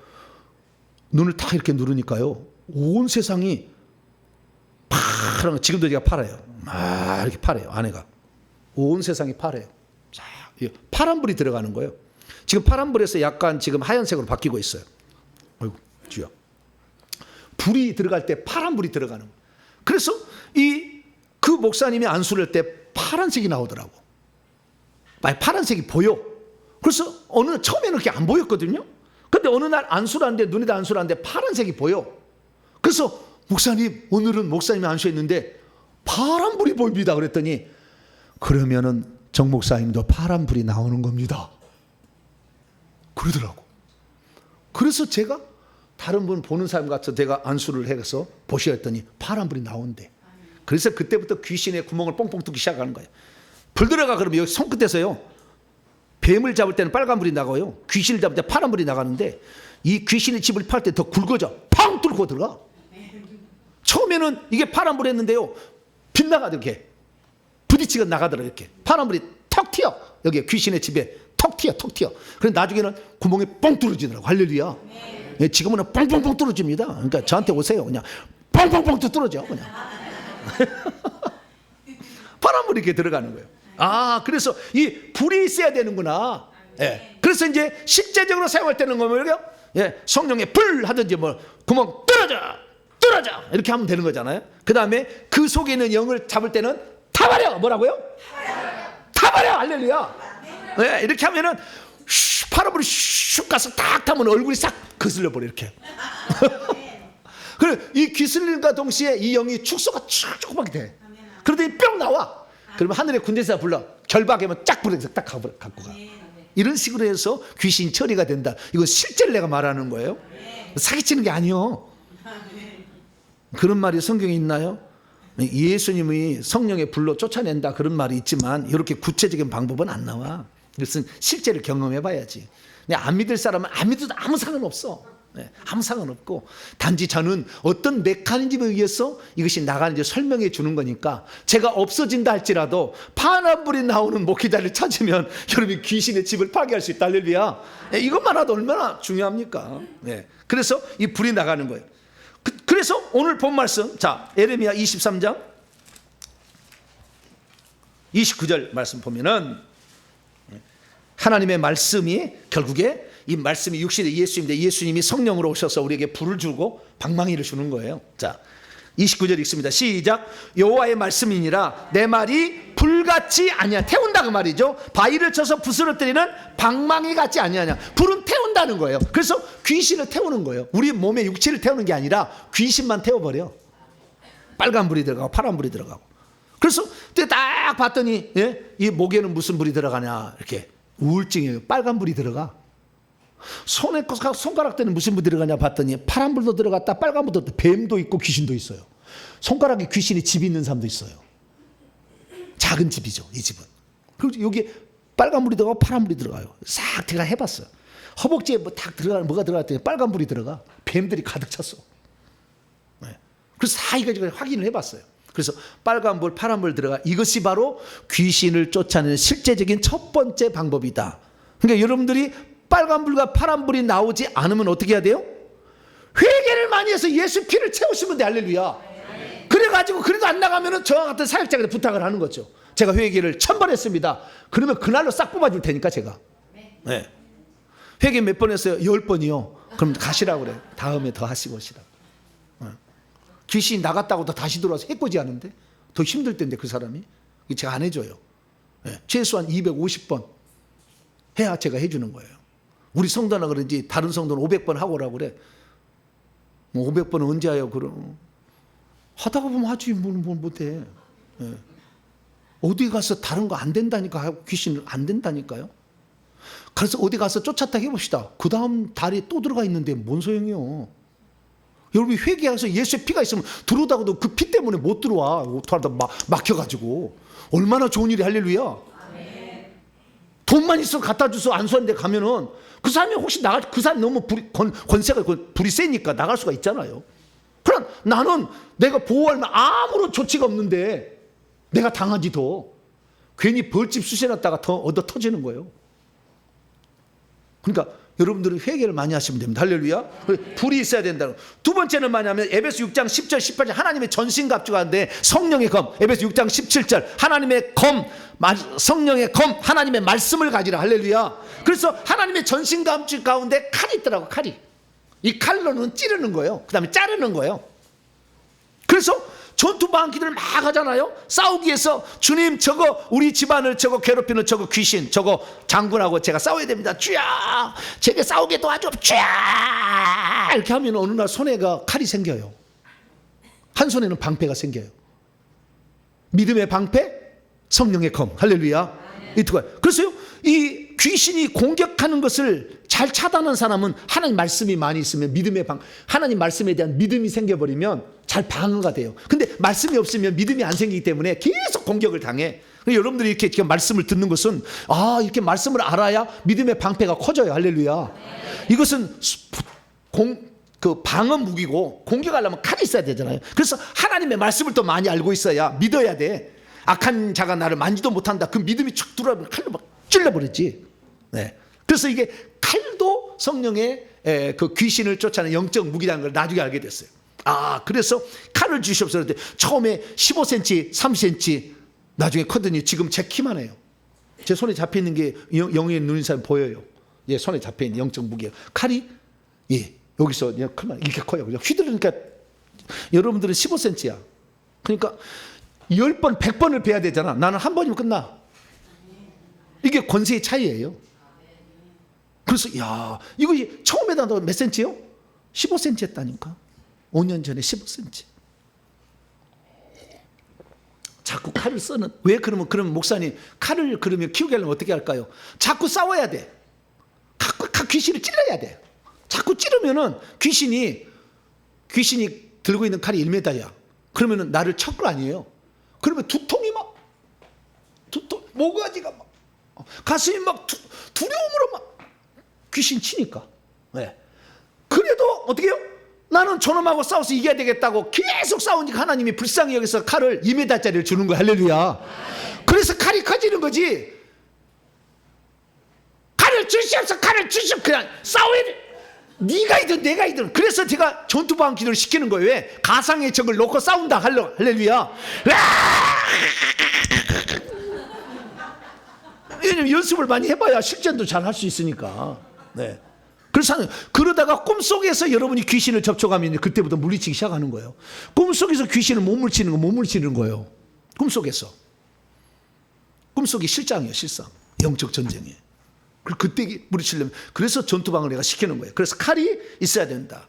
눈을 딱 이렇게 누르니까요, 온 세상이 파란 거, 지금도 제가 파래요. 막 이렇게 파래요. 안에가 온 세상이 파래요. 자, 파란불이 들어가는 거예요. 지금 파란불에서 약간 지금 하얀색으로 바뀌고 있어요. 아이고 주여. 불이 들어갈 때 파란불이 들어가는 거예요. 그래서 그 목사님이 안수를 할 때 파란색이 나오더라고. 파란색이 보여. 그래서 처음에는 그렇게 안 보였거든요. 근데 어느 날 안수를 하는데, 눈에다 안수를 하는데 파란색이 보여. 그래서 목사님, 오늘은 목사님이 안수했는데 파란불이 보입니다. 그랬더니, 그러면은 정 목사님도 파란불이 나오는 겁니다. 그러더라고. 그래서 제가 다른 분 보는 사람 같아서 제가 안수를 해서 보시라 했더니 파란불이 나온대. 그래서 그때부터 귀신의 구멍을 뻥뻥 뚫기 시작하는 거예요. 불 들어가 그러면 여기 손끝에서요, 뱀을 잡을 때는 빨간불이 나가요. 귀신을 잡을 때 파란불이 나가는데, 이 귀신의 집을 팔 때 더 굵어져. 팡 뚫고 들어가. 처음에는 이게 파란불 했는데요, 빗나가도 이렇게 부딪히고 나가더라. 이렇게 파란불이 턱 튀어. 여기 귀신의 집에 턱 튀어. 그래서 나중에는 구멍이 뻥 뚫어지더라고. 할렐루야. 예, 지금은 뻥뻥뻥 뚫어집니다. 그러니까 저한테 오세요. 그냥 뻥뻥뻥 뚫어져. 그냥. 파란불이 이렇게 들어가는 거예요. 그래서 이 불이 있어야 되는구나. 예. 그래서 이제 실제적으로 사용할 때는 뭐예요? 예, 성령의 불 하든지 구멍 뚫어져 이렇게 하면 되는 거잖아요. 그 다음에 그 속에 있는 영을 잡을 때는 타버려. 뭐라고요? 타버려. 할렐루야. 예, 이렇게 하면은 파란불이 슉 가서 딱 타면 얼굴이 싹 거슬려 버려 이렇게. 그래, 이 귀슬림과 동시에 이 영이 축소가 조그맣게 돼. 그러더니 뿅 나와. 그러면 하늘의 군대사 불러. 결박하면 쫙 불러서 딱 갖고 가. 이런 식으로 해서 귀신 처리가 된다. 이거 실제로 내가 말하는 거예요. 사기치는 게 아니요. 그런 말이 성경에 있나요? 예수님이 성령의 불로 쫓아낸다 그런 말이 있지만 이렇게 구체적인 방법은 안 나와. 그것은 실제로 경험해 봐야지. 안 믿을 사람은 안 믿어도 아무 상관없어. 아무 상관없고, 단지 저는 어떤 메커니즘에 의해서 이것이 나가는지 설명해 주는 거니까, 제가 없어진다 할지라도 파란불이 나오는 목회자를 찾으면 여러분이 귀신의 집을 파괴할 수 있다. 할렐루야. 이것만 해도 얼마나 중요합니까? 그래서 이 불이 나가는 거예요. 그래서 오늘 본 말씀, 자, 에레미야 23장 29절 말씀 보면은, 하나님의 말씀이 결국에, 이 말씀이 육신의 예수인데 예수님이 성령으로 오셔서 우리에게 불을 주고 방망이를 주는 거예요. 자, 29절 읽습니다. 시작. 여호와의 말씀이니라 내 말이 불같이 아니야. 태운다 그 말이죠. 바위를 쳐서 부스러뜨리는 방망이 같지 아니하냐. 불은 태운다는 거예요. 그래서 귀신을 태우는 거예요. 우리 몸의 육체를 태우는 게 아니라 귀신만 태워버려. 빨간 불이 들어가고 파란 불이 들어가고. 그래서 딱 봤더니, 예? 이 목에는 무슨 불이 들어가냐. 이렇게 우울증이에요. 빨간 불이 들어가. 손가락대는 무슨 불이 들어가냐 봤더니 파란 불도 들어갔다, 빨간 불도 들어갔다. 뱀도 있고 귀신도 있어요. 손가락에 귀신이 집이 있는 사람도 있어요. 작은 집이죠, 이 집은. 그리고 여기 빨간 불이 들어가고 파란 불이 들어가요. 싹 제가 해봤어요. 허벅지에 딱 들어가, 뭐가 들어갔더니 빨간 불이 들어가. 뱀들이 가득 찼어. 그래서 다 이거 확인을 해봤어요. 그래서 빨간 불, 파란 불 들어가. 이것이 바로 귀신을 쫓아내는 실제적인 첫 번째 방법이다. 그러니까 여러분들이 빨간불과 파란불이 나오지 않으면 어떻게 해야 돼요? 회개를 많이 해서 예수 피를 채우시면 돼. 할렐루야. 그래가지고 그래도 안 나가면 저와 같은 사역자한테 부탁을 하는 거죠. 제가 회개를 1000번 했습니다. 그러면 그날로 싹 뽑아줄 테니까 제가. 네. 회개 몇 번 했어요? 10번이요. 그럼 가시라고 그래. 다음에 더 하시고 오시라고. 귀신이 나갔다고 더 다시 들어와서 해코지 하는데 더 힘들 텐데 그 사람이. 제가 안 해줘요. 최소한 250번 해야 제가 해주는 거예요. 우리 성도나 그런지 다른 성도는 500번 하고 오라고 그래. 뭐 500번은 언제 해요? 그럼 하다가 보면 하지 뭘 못해. 어디 가서 다른 거 안 된다니까 하고 귀신을 안 된다니까요. 그래서 어디 가서 쫓았다 해봅시다. 그 다음 달에 또 들어가 있는데 뭔 소용이요. 여러분이 회개해서 예수의 피가 있으면 들어오다가도 그 피 때문에 못 들어와. 막혀가지고. 얼마나 좋은 일이. 할렐루야. 돈만 있어 갖다 줘서 안수하는데 가면은 그 사람이 혹시 나갈, 그 사람이 너무 권세가 불이 세니까 나갈 수가 있잖아요. 그럼 나는 내가 보호할 만 아무런 조치가 없는데 내가 당하지 더. 괜히 벌집 쑤셔놨다가 더 얻어 터지는 거예요. 그러니까 여러분들은 회개를 많이 하시면 됩니다. 할렐루야. 불이 있어야 된다고. 두 번째는 뭐냐면 에베소 6장 10절 18절 하나님의 전신갑주가인데 성령의 검. 에베소 6장 17절 하나님의 검, 성령의 검, 하나님의 말씀을 가지라. 할렐루야. 그래서 하나님의 전신갑주 가운데 칼이 있더라고. 칼이. 이 칼로는 찌르는 거예요. 그 다음에 자르는 거예요. 그래서 전투방기들을 막 하잖아요. 싸우기 위해서 주님 저거 우리 집안을 저거 괴롭히는 저거 귀신 저거 장군하고 제가 싸워야 됩니다. 쥐야 제게 싸우게 도와줘. 쥐야 이렇게 하면 어느 날 손에가 칼이 생겨요. 한 손에는 방패가 생겨요. 믿음의 방패, 성령의 검. 할렐루야. 이 두 가지. 그래서요 이 귀신이 공격하는 것을 잘 차단하는 사람은 하나님 말씀이 많이 있으면 믿음의 하나님 말씀에 대한 믿음이 생겨버리면 잘 방어가 돼요. 근데 말씀이 없으면 믿음이 안 생기기 때문에 계속 공격을 당해. 여러분들이 이렇게 지금 말씀을 듣는 것은 이렇게 말씀을 알아야 믿음의 방패가 커져요. 할렐루야. 이것은 그 방어 무기고 공격하려면 칼이 있어야 되잖아요. 그래서 하나님의 말씀을 또 많이 알고 있어야 믿어야 돼. 악한 자가 나를 만지도 못한다. 그 믿음이 쭉 들어오면 칼로 막 찔러버리지. 네. 그래서 이게 칼도 성령의 그 귀신을 쫓아내는 영적 무기라는 걸 나중에 알게 됐어요. 그래서 칼을 주시옵소서. 처음에 15cm, 3cm 나중에 커더니 지금 제 키만 해요. 제 손에 잡혀있는 게 영의 눈인 사람 보여요. 예, 손에 잡혀있는 영적 무기예요. 칼이 여기서 이렇게 커요. 휘두르니까 여러분들은 15cm야. 그러니까 10번, 100번을 베야 되잖아. 나는 한 번이면 끝나. 이게 권세의 차이예요. 그래서 이거 처음에다 몇 센치요? 15cm 했다니까. 5년 전에 15cm. 자꾸 칼을 쓰는. 왜 그러면 목사님 칼을 그러면 키우게 하려면 어떻게 할까요? 자꾸 싸워야 돼. 귀신을 찔러야 돼. 자꾸 찌르면은 귀신이 들고 있는 칼이 1m야. 그러면은 나를 칠 거 아니에요. 그러면 두통이 모가지가 가슴이 두려움으로 귀신 치니까. 네. 그래도 어떻게 해요? 나는 저놈하고 싸워서 이겨야 되겠다고 계속 싸우니까 하나님이 불쌍히 여기서 칼을 2m짜리를 주는 거야. 할렐루야. 그래서 칼이 커지는 거지. 칼을 주시옵소서. 칼을 주시옵소서. 그냥 싸워야 돼. 네가 이든 내가 이든. 그래서 제가 전투방 기도를 시키는 거예요. 왜? 가상의 적을 놓고 싸운다. 할렐루야. 왜냐면 연습을 많이 해봐야 실전도 잘 할 수 있으니까. 네. 그래서 그러다가 꿈속에서 여러분이 귀신을 접촉하면 그때부터 물리치기 시작하는 거예요. 꿈속에서 귀신을 못 물리치는 거예요. 꿈속에서. 꿈속이 실장이에요. 실상. 영적 전쟁이에요. 그때 물리치려면. 그래서 전투방을 내가 시키는 거예요. 그래서 칼이 있어야 된다.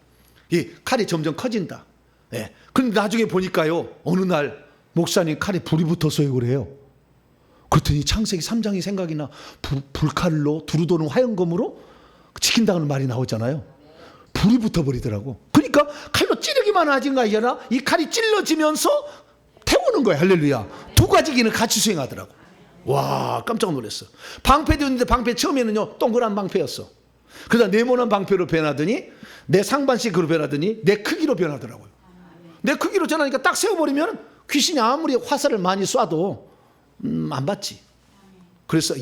이 칼이 점점 커진다. 예. 근데 나중에 보니까요, 어느 날 목사님 칼에 불이 붙어서요 그래요. 그랬더니 창세기 3장이 생각이 나. 불칼로 두루도는 화염검으로 지킨다는 말이 나오잖아요. 불이 붙어버리더라고. 그러니까 칼로 찌르기만 하진 거 아니라 이 칼이 찔러지면서 태우는 거예요. 할렐루야. 두 가지 기능을 같이 수행하더라고. 와, 깜짝 놀랐어. 방패도 있는데 방패 처음에는요 동그란 방패였어. 그러다 네모난 방패로 변하더니 내 상반씩으로 변하더니 내 크기로 변하더라고요. 내 크기로 변하니까 딱 세워버리면 귀신이 아무리 화살을 많이 쏴도 안 받지. 그래서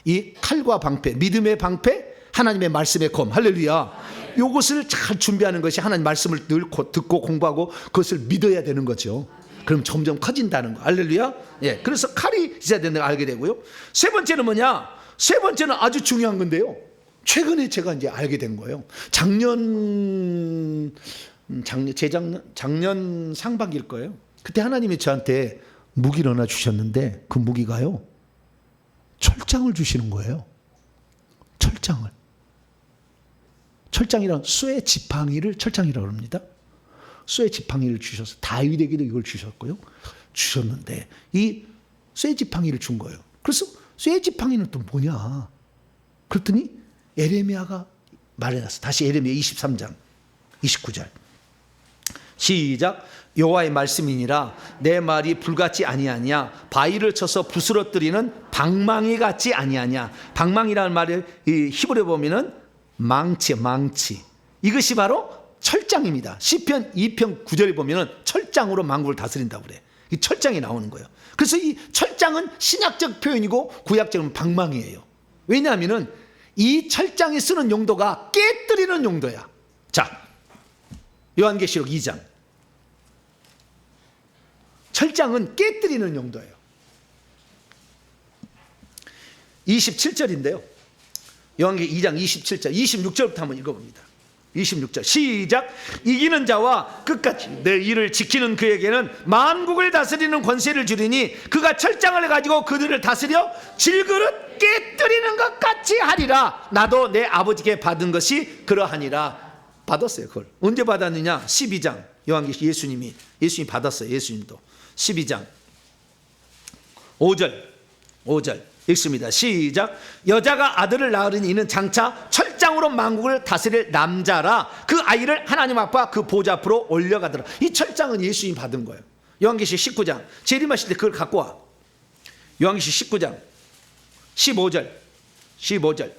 이 칼과 방패, 믿음의 방패, 하나님의 말씀의 검. 할렐루야. 이것을 잘 준비하는 것이 하나님 말씀을 늘 듣고 공부하고 그것을 믿어야 되는 거죠. 그럼 점점 커진다는 거. 할렐루야. 예. 그래서 칼이 있어야 된다는 걸 알게 되고요. 세 번째는 뭐냐? 세 번째는 아주 중요한 건데요. 최근에 제가 이제 알게 된 거예요. 작년 상반기일 거예요. 그때 하나님이 저한테 무기를 하나 주셨는데 그 무기가요, 철장을 주시는 거예요. 철장을. 철장이란 쇠 지팡이를 철장이라고 합니다. 쇠 지팡이를 주셔서 다윗에게도 이걸 주셨고요. 주셨는데 이 쇠 지팡이를 준 거예요. 그래서 쇠 지팡이는 또 뭐냐? 그랬더니 에레미야가 말해놨어. 다시 에레미야 23장 29절. 시작. 여호와의 말씀이니라 내 말이 불같지 아니하냐 바위를 쳐서 부스러뜨리는 방망이 같지 아니하냐. 방망이라는 말을 이 히브리어 보면은 망치. 이것이 바로 철장입니다. 시편 2편 9절에 보면은 철장으로 만국을 다스린다고 그래. 이 철장이 나오는 거예요. 그래서 이 철장은 신약적 표현이고 구약적은 방망이에요. 왜냐하면은 이 철장이 쓰는 용도가 깨뜨리는 용도야. 자, 요한계시록 2장. 철장은 깨뜨리는 용도예요. 27절인데요. 요한계시록 2장 27절, 26절부터 한번 읽어봅니다. 26절 시작. 이기는 자와 끝까지 내 일을 지키는 그에게는 만국을 다스리는 권세를 주리니 그가 철장을 가지고 그들을 다스려 질그릇 깨뜨리는 것 같이 하리라. 나도 내 아버지께 받은 것이 그러하니라. 받았어요. 그걸 언제 받았느냐? 12장 요한계시록 예수님이 받았어요. 예수님도 12장 5절 읽습니다. 시작. 여자가 아들을 낳으니 이는 장차 철장으로 만국을 다스릴 남자라. 그 아이를 하나님 앞과 그 보좌 앞으로 올려가더라. 이 철장은 예수님이 받은 거예요. 요한계시록 19장 재림하실 때 그걸 갖고 와. 요한계시록 19장 15절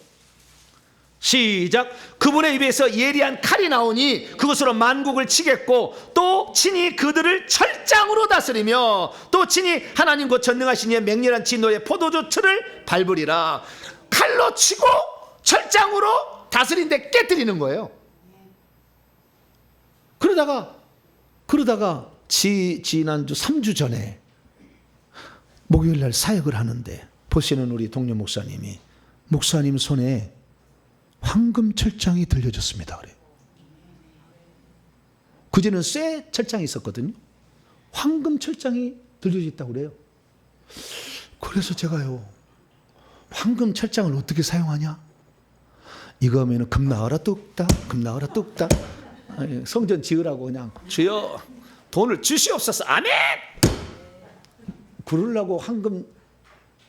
시작. 그분의 입에서 예리한 칼이 나오니 그것으로 만국을 치겠고 또 친히 그들을 철장으로 다스리며 또 친히 하나님 곧 전능하신 이의 맹렬한 진노의 포도주 틀을 밟으리라. 칼로 치고 철장으로 다스린데 깨뜨리는 거예요. 그러다가 지난주 3주 전에 목요일날 사역을 하는데 보시는 우리 동료 목사님 손에 황금 철장이 들려졌습니다. 그래요. 그전에는 쇠 철장이 있었거든요. 황금 철장이 들려져 있다고 그래요. 그래서 제가요, 황금 철장을 어떻게 사용하냐? 이거 하면 금 나와라 뚝딱, 금 나와라 뚝딱. 성전 지으라고 그냥 주여 돈을 주시옵소서 아멘. 그러려고 황금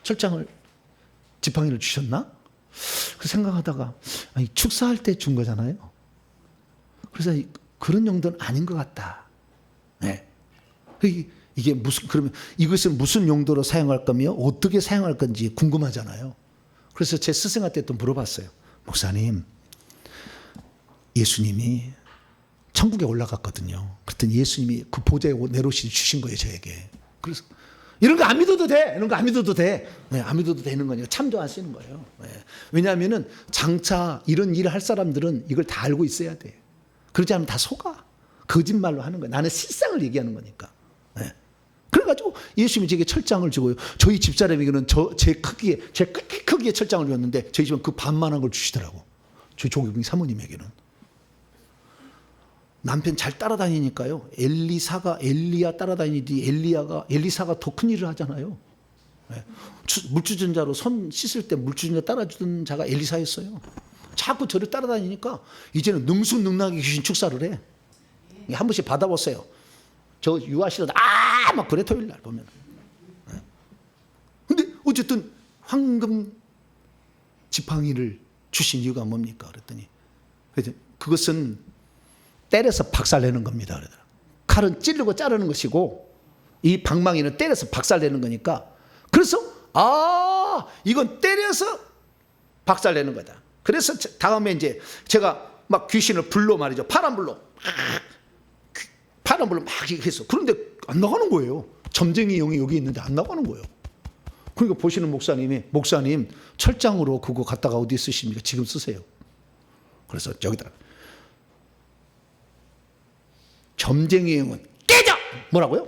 철장을 지팡이를 주셨나? 그 생각하다가 축사할 때 준 거잖아요. 그래서 그런 용도는 아닌 것 같다. 네. 이게 그러면 이것은 무슨 용도로 사용할 거며 어떻게 사용할 건지 궁금하잖아요. 그래서 제 스승한테 또 물어봤어요. 목사님, 예수님이 천국에 올라갔거든요. 그랬더니 예수님이 그 보좌에 내놓으시 주신 거예요, 저에게. 그래서 이런 거 안 믿어도 돼. 이런 거 안 믿어도 돼. 네, 안 믿어도 되는 거니까 참조 안 쓰는 거예요. 네. 왜냐하면은 장차 이런 일을 할 사람들은 이걸 다 알고 있어야 돼. 그러지 않으면 다 속아. 거짓말로 하는 거야. 나는 실상을 얘기하는 거니까. 네. 그래가지고 예수님이 제게 철장을 주고요. 저희 집사람에게는 제 크기의 철장을 줬는데 저희 집은 그 반만한 걸 주시더라고. 저희 조경빈 사모님에게는. 남편 잘 따라다니니까요. 엘리야 따라다니지 엘리사가 더 큰 일을 하잖아요. 네. 물주전자로 손 씻을 때 물주전자 따라주던 자가 엘리사였어요. 자꾸 저를 따라다니니까 이제는 능수능란하게 귀신 축사를 해. 한 번씩 받아보세요. 저 유아시러다 막 그래 토요일 날 보면. 네. 근데 어쨌든 황금 지팡이를 주신 이유가 뭡니까? 그랬더니 그것은 때려서 박살내는 겁니다. 그러더라. 칼은 찌르고 자르는 것이고 이 방망이는 때려서 박살내는 거니까 그래서 이건 때려서 박살내는 거다. 그래서 다음에 이제 제가 막 귀신을 불러 말이죠. 파란 불로 막 했어. 그런데 안 나가는 거예요. 점쟁이 형이 여기 있는데 안 나가는 거예요. 그러니까 보시는 목사님 철장으로 그거 갖다가 어디에 쓰십니까? 지금 쓰세요. 그래서 저기다 점쟁이 형은 깨져! 뭐라고요?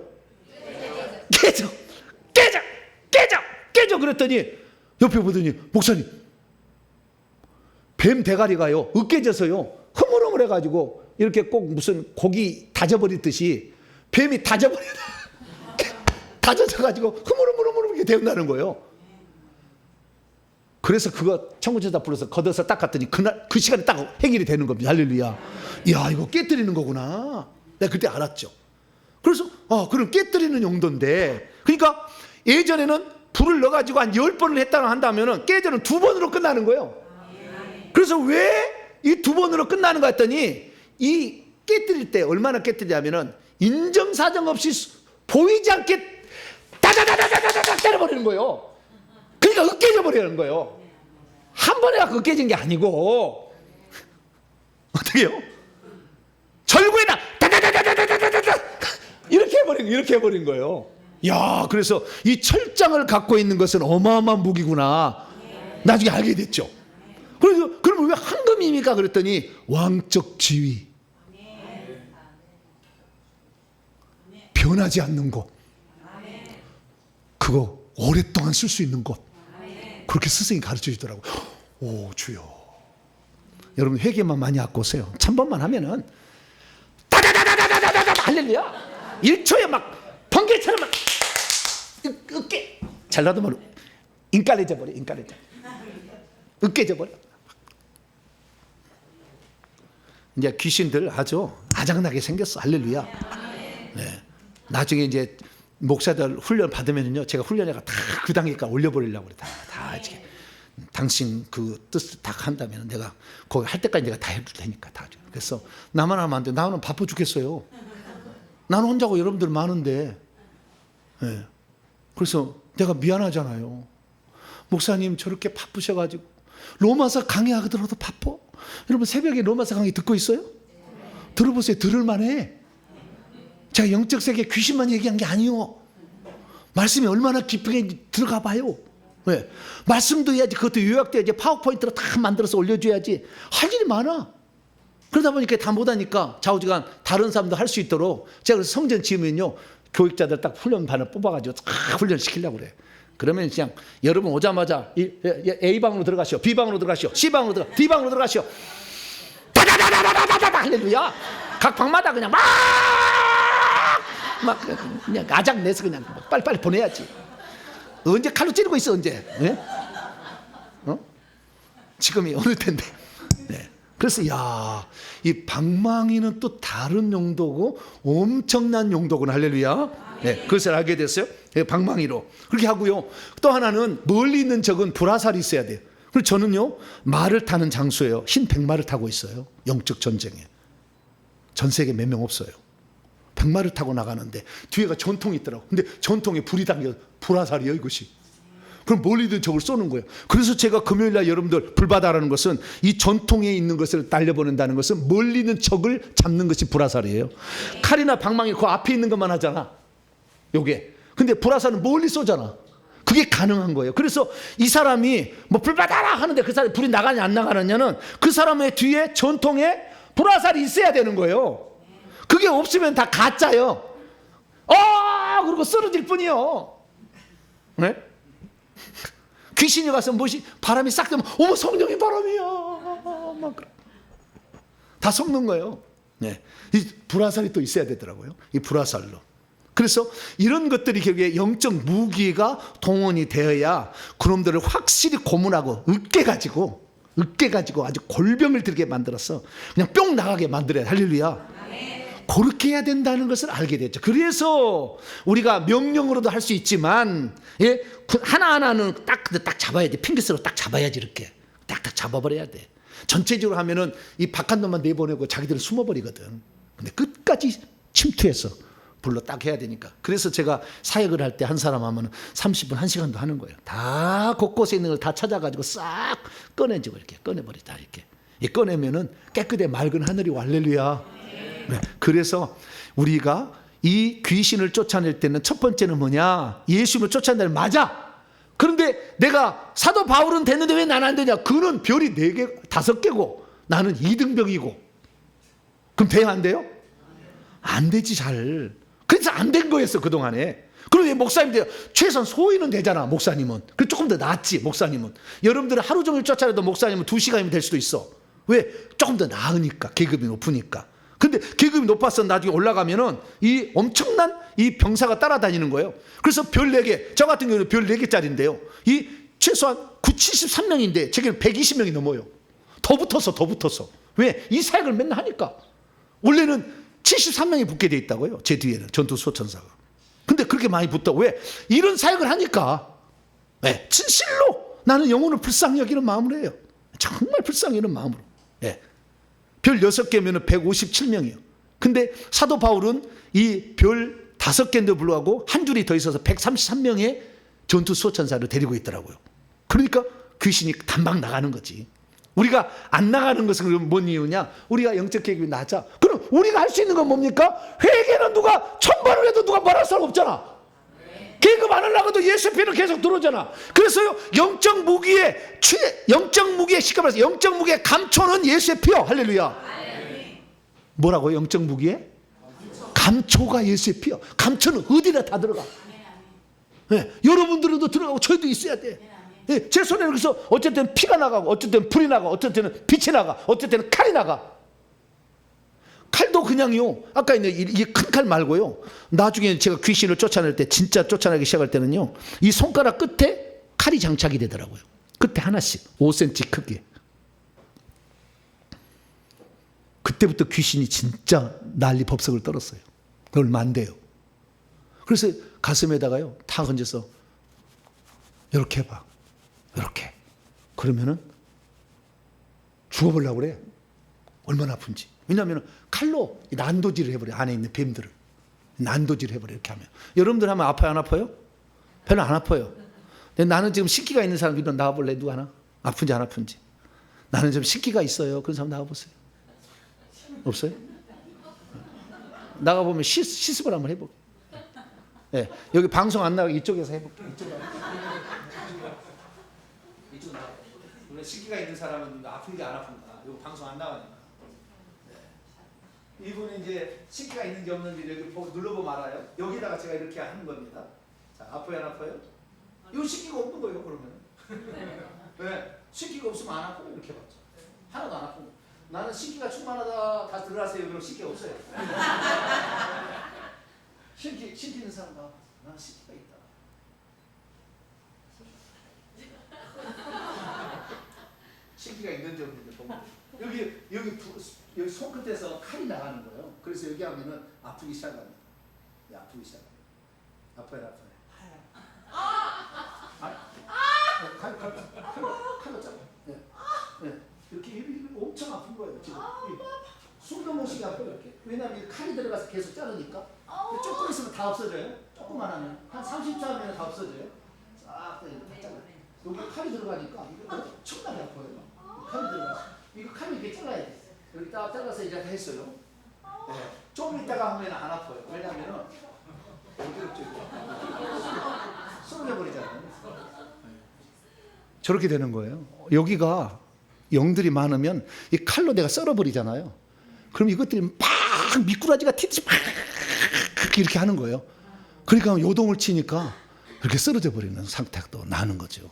깨져! 그랬더니 옆에 보더니 목사님 뱀 대가리가요 으깨져서요 흐물흐물해가지고 이렇게 꼭 무슨 고기 다져버리듯이 뱀이 다져져가지고 흐물흐물 이렇게 대운다는 거예요. 그래서 그거 청구조사 불러서 걷어서 딱 갔더니 그날 그 시간에 딱 해결이 되는 겁니다. 할렐루야. 이야 이거 깨뜨리는 거구나. 내가 그때 알았죠. 그래서 그럼 깨뜨리는 용도인데 그러니까 예전에는 불을 넣어가지고 한 10번을 했다고 한다면 깨져는 2번으로 끝나는 거예요. 그래서 왜 이 2번으로 끝나는가 했더니 이 깨뜨릴 때 얼마나 깨뜨리냐면은 인정사정 없이 보이지 않게 다다다다다다다 때려버리는 거예요. 그러니까 으깨져 버리는 거예요. 한 번에 갖고 으깨진 게 아니고 어떻게 해요? 절구에다 다다다다다다다다 이렇게 해버린 거예요. 야, 그래서 이 철장을 갖고 있는 것은 어마어마한 무기구나. 나중에 알게 됐죠. 그래서 그러면 왜 황금입니까? 그랬더니 왕적 지위, 변하지 않는 것, 그거 오랫동안 쓸 수 있는 것, 그렇게 스승이 가르쳐 주더라고요. 오, 주여. 여러분 회개만 많이 갖고 오세요. 1000번만 하면은 다다다다다다다다 할렐루야. 1초에 막 번개처럼 막 으깨 잘라도 모르 인깔해져 버려. 인깔해져 으깨져 버려. 이제 귀신들 아주 아장나게 생겼어. 할렐루야. 네. 나중에 이제 목사들 훈련 받으면요, 제가 훈련회가 다 그 단계까지 올려버리려고 그래. 다 이렇게 당신 그 뜻을 다 한다면 내가 거기 할 때까지 내가 다 해줄 테니까 다. 그래서 나만 하면 안 돼. 나는 바빠 죽겠어요. 나는 혼자고 여러분들 많은데. 네. 그래서 내가 미안하잖아요. 목사님 저렇게 바쁘셔가지고 로마서 강의하더라도 바빠. 여러분 새벽에 로마서 강의 듣고 있어요? 들어보세요. 들을만해. 제가 영적 세계 귀신만 얘기한 게 아니요. 말씀이 얼마나 깊게 들어가 봐요. 왜? 말씀도 해야지. 그것도 요약돼야지. 파워포인트로 다 만들어서 올려줘야지. 할 일이 많아. 그러다 보니까 다 못하니까 좌우지간 다른 사람도 할 수 있도록 제가 그래서 성전 지으면요, 교육자들 딱 훈련반을 뽑아가지고 딱 훈련시키려고 그래. 그러면 그냥 여러분 오자마자 A방으로 들어가시오, B방으로 들어가시오, C방으로 들어가, D방으로 들어가시오. 다다다다다다다다 할렐루야. 각 방마다 그냥 막 그냥 아작 내서 그냥 빨리빨리 보내야지. 언제 칼로 찌르고 있어 언제? 네? 지금이 어느 때인데. 네. 그래서 이 방망이는 또 다른 용도고 엄청난 용도구나. 할렐루야. 네, 그것을 알게 됐어요. 방망이로 그렇게 하고요. 또 하나는 멀리 있는 적은 불화살이 있어야 돼요. 그리고 저는요, 말을 타는 장수예요. 흰 백마를 타고 있어요. 영적 전쟁에. 전 세계 몇 명 없어요. 백마를 타고 나가는데 뒤에가 전통이 있더라고. 근데 전통에 불이 당겨 불화살이에요 이것이. 그럼 멀리 있는 적을 쏘는 거예요. 그래서 제가 금요일날 여러분들 불바다라는 것은 이 전통에 있는 것을 날려보낸다는 것은 멀리 있는 적을 잡는 것이 불화살이에요. 칼이나 방망이 그 앞에 있는 것만 하잖아. 요게. 근데 불화살은 멀리 쏘잖아. 그게 가능한 거예요. 그래서 이 사람이 뭐 불바다라 하는데 그 사람이 불이 나가냐 안 나가느냐는 그 사람의 뒤에 전통에 불화살이 있어야 되는 거예요. 그게 없으면 다 가짜요. 그리고 쓰러질 뿐이요. 네? 귀신이 가서 바람이 싹 들면 어머 성령의 바람이야. 막 다 섞는 거예요. 네. 이 불화살이 또 있어야 되더라고요. 이 불화살로. 그래서 이런 것들이 결국에 영적 무기가 동원이 되어야 그놈들을 확실히 고문하고 으깨가지고 아주 골병을 들게 만들어서 그냥 뿅 나가게 만들어야. 할렐루야. 그렇게 해야 된다는 것을 알게 됐죠. 그래서 우리가 명령으로도 할 수 있지만, 예, 하나하나는 딱 잡아야 돼. 핑크스로 딱 잡아야지. 이렇게 딱딱 잡아버려야 돼. 전체적으로 하면은 이 박한 놈만 내보내고 자기들은 숨어버리거든. 근데 끝까지 침투해서 불러 딱 해야 되니까. 그래서 제가 사역을 할 때 한 사람 하면 30분 1시간도 하는 거예요. 다 곳곳에 있는 걸 다 찾아가지고 싹 꺼내지고 이렇게 꺼내버리다. 이렇게 꺼내면은 깨끗해 맑은 하늘이 할렐루야. 네. 그래서 우리가 이 귀신을 쫓아낼 때는 첫 번째는 뭐냐? 예수님을 쫓아내는 맞아. 그런데 내가 사도 바울은 됐는데 왜 나는 안 되냐? 그는 별이 4개, 5개고 나는 2등병이고. 그럼 돼야 안 돼요? 안 되지 잘. 그래서 안 된 거였어 그동안에. 그럼 왜 목사님들 최소한 소위는 되잖아. 목사님은. 그 조금 더 낫지. 목사님은. 여러분들은 하루 종일 쫓아내도 목사님은 2시간이면 될 수도 있어. 왜? 조금 더 나으니까. 계급이 높으니까. 근데 계급이 높아서 나중에 올라가면은 이 엄청난 이 병사가 따라다니는 거예요. 그래서 별 4개, 저 같은 경우는 별 4개짜리인데요. 이 최소한 73명인데 제게는 120명이 넘어요. 더 붙었어. 왜? 이 사역을 맨날 하니까. 원래는 73명이 붙게 돼 있다고요. 제 뒤에는 전투 소천사가. 근데 그렇게 많이 붙다. 왜? 이런 사역을 하니까. 네, 진실로 나는 영혼을 불쌍히 여기는 마음으로 해요. 정말 불쌍히 여기는 마음으로. 네. 별 6개면 157명이에요. 근데 사도 바울은 이 별 5개인데 불구하고 한 줄이 더 있어서 133명의 전투 수호천사를 데리고 있더라고요. 그러니까 귀신이 단방 나가는 거지. 우리가 안 나가는 것은 뭔 이유냐? 우리가 영적 계급이 낮아. 그럼 우리가 할 수 있는 건 뭡니까? 회개는 누가 1000번을 해도 누가 말할 사람 없잖아. 계급 안 하려고도 예수의 피는 계속 들어오잖아. 그래서요, 영적 무기의 시간에서 영적 무기의 감초는 예수의 피요. 할렐루야. 뭐라고? 영적 무기의 감초가 예수의 피요. 감초는 어디나 다 들어가. 네, 여러분들도 들어가고 저희도 있어야 돼. 네, 제 손에는 그래서 어쩔 때는 피가 나가고, 어쩔 때는 불이 나가, 어쩔 때는 빛이 나가, 어쩔 때는 칼이 나가. 칼도 그냥요, 아까 있는 이 큰 칼 말고요, 나중에 제가 귀신을 쫓아낼 때, 진짜 쫓아내기 시작할 때는요, 이 손가락 끝에 칼이 장착이 되더라고요. 끝에 하나씩 5cm 크기. 그때부터 귀신이 진짜 난리 법석을 떨었어요. 얼마 안 돼요. 그래서 가슴에다가요 다 건져서 이렇게 해봐, 이렇게. 그러면은 죽어보려고 그래. 얼마나 아픈지. 왜냐하면 칼로 난도질을 해버려. 안에 있는 뱀들을 난도질을 해버려. 이렇게 하면. 여러분들 하면 아파요, 안 아파요? 별로 안 아파요. 근데 나는 지금 식기가 있는 사람 이런 나와볼래? 누가 하나? 아픈지 안 아픈지. 나는 좀 식기가 있어요. 그런 사람 나와보세요. 없어요? 나가보면 시습을 한번 해볼게요. 네, 여기 방송 안 나가게 이쪽에서 해볼게요. 이쪽으로 나가. 원래 식기가 있는 사람은 아픈지 안 아픈가. 이거 방송 안 나가니까. 네. 이분은 이제 식기가 있는지 없는지 여기 눌러보면 알아요. 여기다가 제가 이렇게 하는 겁니다. 자, 아파요, 안 아파요? 이거 식기가 없는 거예요, 그러면. 네, 식기가 없으면 안 아파요. 이렇게 봤죠. 하나도 안 아픈 거. 나는 식기가 충만하다, 다 들어가세요. 그럼 식기가 없어요. 식기 있는 사람 봐. 나는 식기가 있다. 식기가 있는지 없는지 보면 여기 손끝에서 칼이 나가는 거예요. 그래서 여기 하면은 아프기 시작합니다. 네, 아프기 시작합니다. 아파요, 아파요. 칼로 잡아. 네. 네. 이렇게 엄청 아픈 거예요. 지금 숨도 못 쉬게 아파요. 이렇게. 왜냐하면 칼이 들어가서 계속 자르니까. 조금 있으면 다 없어져요. 조금만 하면 한 30초 하면 다 없어져요. 싹 다 잘라. 여기 칼이 들어가니까 이거 엄청나게 아파요. 칼이 들어가서 이거 칼을 이렇게 잘라야 돼. 여기 딱 잘라서 이렇게 했어요. 네. 좀 있다가 하면 안 아파요. 왜냐하면은 쏠려버리잖아요. 저렇게 되는 거예요. 여기가 영들이 많으면 이 칼로 내가 썰어버리잖아요. 그럼 이것들이 막 미꾸라지가 튀듯이 막 이렇게 하는 거예요. 그러니까 요동을 치니까 이렇게 쓰러져 버리는 상태도 나는 거죠.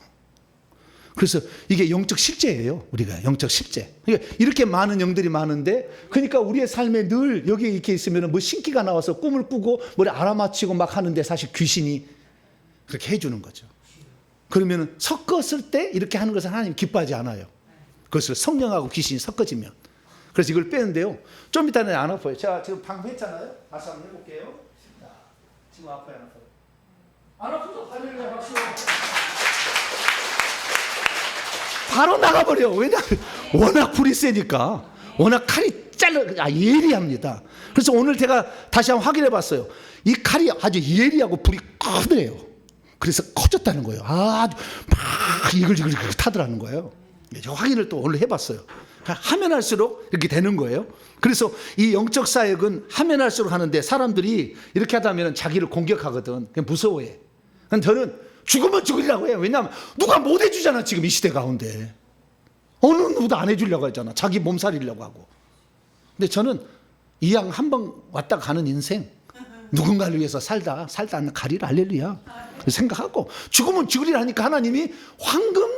그래서 이게 영적 실제예요. 우리가 영적 실제. 그러니까 이렇게 많은 영들이 많은데, 그러니까 우리의 삶에 늘 여기에 이렇게 있으면 뭐 신기가 나와서 꿈을 꾸고 머리 알아맞히고 막 하는데 사실 귀신이 그렇게 해주는 거죠. 그러면 섞었을 때 이렇게 하는 것은 하나님 기뻐하지 않아요. 그것을 성령하고 귀신이 섞어지면. 그래서 이걸 빼는데요. 좀 이따는 안 아파요. 제가 지금 방금 했잖아요. 다시 한번 해볼게요. 자, 지금 아파요, 안 아파요? 안 아프죠? 할렐루야, 박수. 바로 나가버려. 왜냐하면 워낙 불이 세니까. 워낙 칼이 예리합니다. 그래서 오늘 제가 다시 한번 확인해 봤어요. 이 칼이 아주 예리하고 불이 크네요. 그래서 커졌다는 거예요. 아주 막 이글이글 타더라는 거예요. 제가 확인을 또 오늘 해봤어요. 하면 할수록 이렇게 되는 거예요. 그래서 이 영적 사역은 하면 할수록 하는데, 사람들이 이렇게 하다 보면 자기를 공격하거든. 그냥 무서워해. 저는 죽으면 죽으리라고 해요. 왜냐하면 누가 못 해주잖아. 지금 이 시대 가운데 어느 누구도 안 해주려고 하잖아. 자기 몸살이려고 하고. 근데 저는 이왕 한 번 왔다 가는 인생, 누군가를 위해서 살다 안 가리라. 할렐루야. 생각하고 죽으면 죽으리라 하니까 하나님이 황금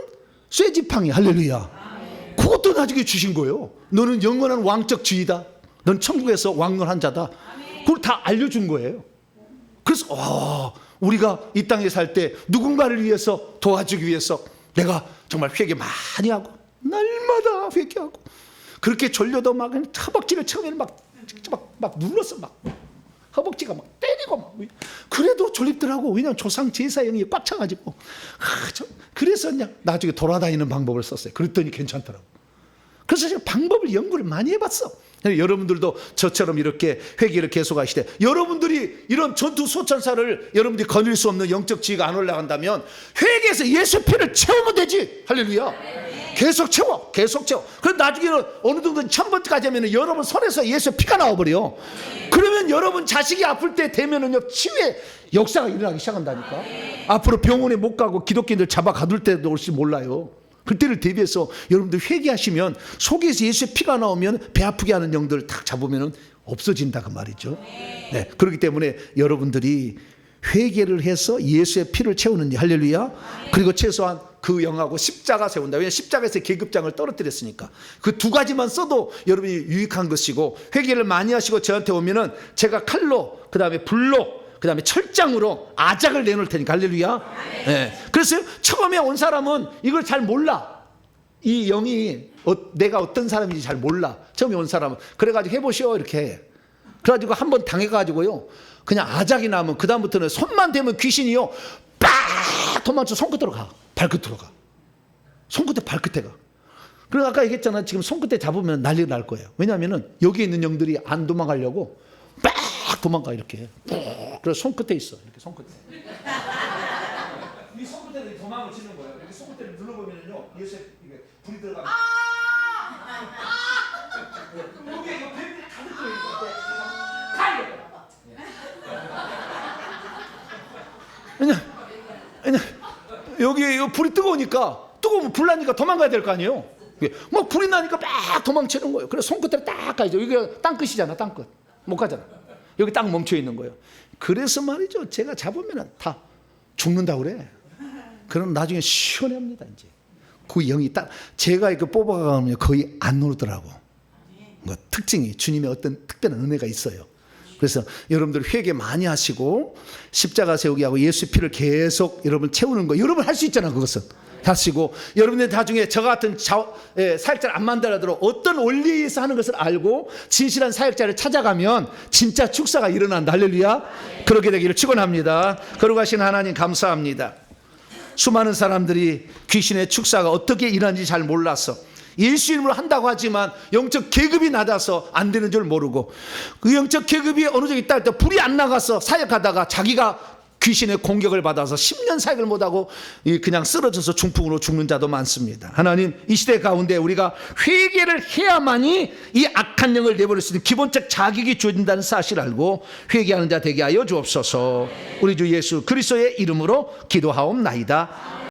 쇠지팡이, 할렐루야, 그것도 나중에 주신 거예요. 너는 영원한 왕적 지위다. 넌 천국에서 왕론한 자다. 그걸 다 알려준 거예요. 그래서 우리가 이 땅에 살 때 누군가를 위해서 도와주기 위해서 내가 정말 회개 많이 하고 날마다 회개하고, 그렇게 졸려도 막 허벅지를 처음에는 막 눌렀어. 막 허벅지가 막 때리고 막. 그래도 졸립더라고. 왜냐하면 조상 제사 영이 꽉 차가지고. 그래서 그냥 나중에 돌아다니는 방법을 썼어요. 그랬더니 괜찮더라고. 그래서 제가 방법을 연구를 많이 해봤어. 여러분들도 저처럼 이렇게 회개를 계속하시되, 여러분들이 이런 전투 소천사를 여러분들이 거닐 수 없는 영적 지위가 안 올라간다면 회개해서 예수 피를 채우면 되지. 할렐루야. 계속 채워, 계속 채워. 그럼 나중에는 어느 정도 1000번까지 하면 여러분 손에서 예수의 피가 나와버려. 그러면 여러분 자식이 아플 때 되면은요, 치유의 역사가 일어나기 시작한다니까. 앞으로 병원에 못 가고 기독교인들 잡아 가둘 때도 올지 몰라요. 그때를 대비해서 여러분들 회개하시면 속에서 예수의 피가 나오면 배 아프게 하는 영들 딱 잡으면 없어진다 그 말이죠. 네, 그렇기 때문에 여러분들이 회개를 해서 예수의 피를 채우는, 할렐루야. 그리고 최소한 그 영하고 십자가 세운다. 왜냐하면 십자가에서 계급장을 떨어뜨렸으니까. 그 두 가지만 써도 여러분이 유익한 것이고, 회개를 많이 하시고 저한테 오면은 제가 칼로, 그 다음에 불로, 그 다음에 철장으로 아작을 내놓을 테니까, 할렐루야. 네. 그래서 처음에 온 사람은 이걸 잘 몰라. 이 영이 내가 어떤 사람인지 잘 몰라. 처음에 온 사람은. 그래가지고 해보시오 이렇게 해. 그래가지고 한번 당해가지고요, 그냥 아작이 나면 그 다음부터는 손만 대면 귀신이요 빡 도망쳐 손끝으로 가. 발끝으로 가. 손끝에 발끝에 가. 그리고 아까 얘기했잖아, 지금 손끝에 잡으면 난리 날 거예요. 왜냐하면 여기 있는 영들이 안 도망가려고 빡 도망가 이렇게. 그래서 손끝에 있어. 이렇게 손끝에. 이 손끝에 도망을 치는 거예요. 이렇게 손끝에 눌러보면요, 예수의 불이 들어가면. 여기 이거 뱀들이 가득 들어 있는 것 같아. 가요. 왜냐 여기 불이 뜨거우니까, 뜨거우면 불 나니까 도망가야 될 거 아니에요. 막 불이 나니까 막 도망치는 거예요. 그래서 손끝에 딱 가야죠. 이게 땅끝이잖아, 땅끝. 못 가잖아. 여기 딱 멈춰 있는 거예요. 그래서 말이죠, 제가 잡으면 다 죽는다 그래. 그럼 나중에 시원합니다. 이제 그 영이 딱 제가 이렇게 뽑아가면 거의 안 놀더라고. 뭐 특징이, 주님의 어떤 특별한 은혜가 있어요. 그래서 여러분들 회개 많이 하시고 십자가 세우기 하고 예수 피를 계속 여러분 채우는 거, 여러분 할 수 있잖아. 그것은 하시고, 여러분들 나중에 저 같은 사역자를 안 만들어도 어떤 원리에서 하는 것을 알고 진실한 사역자를 찾아가면 진짜 축사가 일어난다. 할렐루야. 그렇게 되기를 축원합니다. 거룩하신 하나님 감사합니다. 수많은 사람들이 귀신의 축사가 어떻게 일하는지 잘 몰라서 예수 이름으로 한다고 하지만 영적 계급이 낮아서 안 되는 줄 모르고, 그 영적 계급이 어느 정도 있다 할 때 불이 안 나가서 사역하다가 자기가 귀신의 공격을 받아서 10년 사역을 못하고 그냥 쓰러져서 중풍으로 죽는 자도 많습니다. 하나님, 이 시대 가운데 우리가 회개를 해야만이 이 악한 영을 내버릴 수 있는 기본적 자격이 주어진다는 사실을 알고 회개하는 자 되게 하여 주옵소서. 우리 주 예수 그리스도의 이름으로 기도하옵나이다.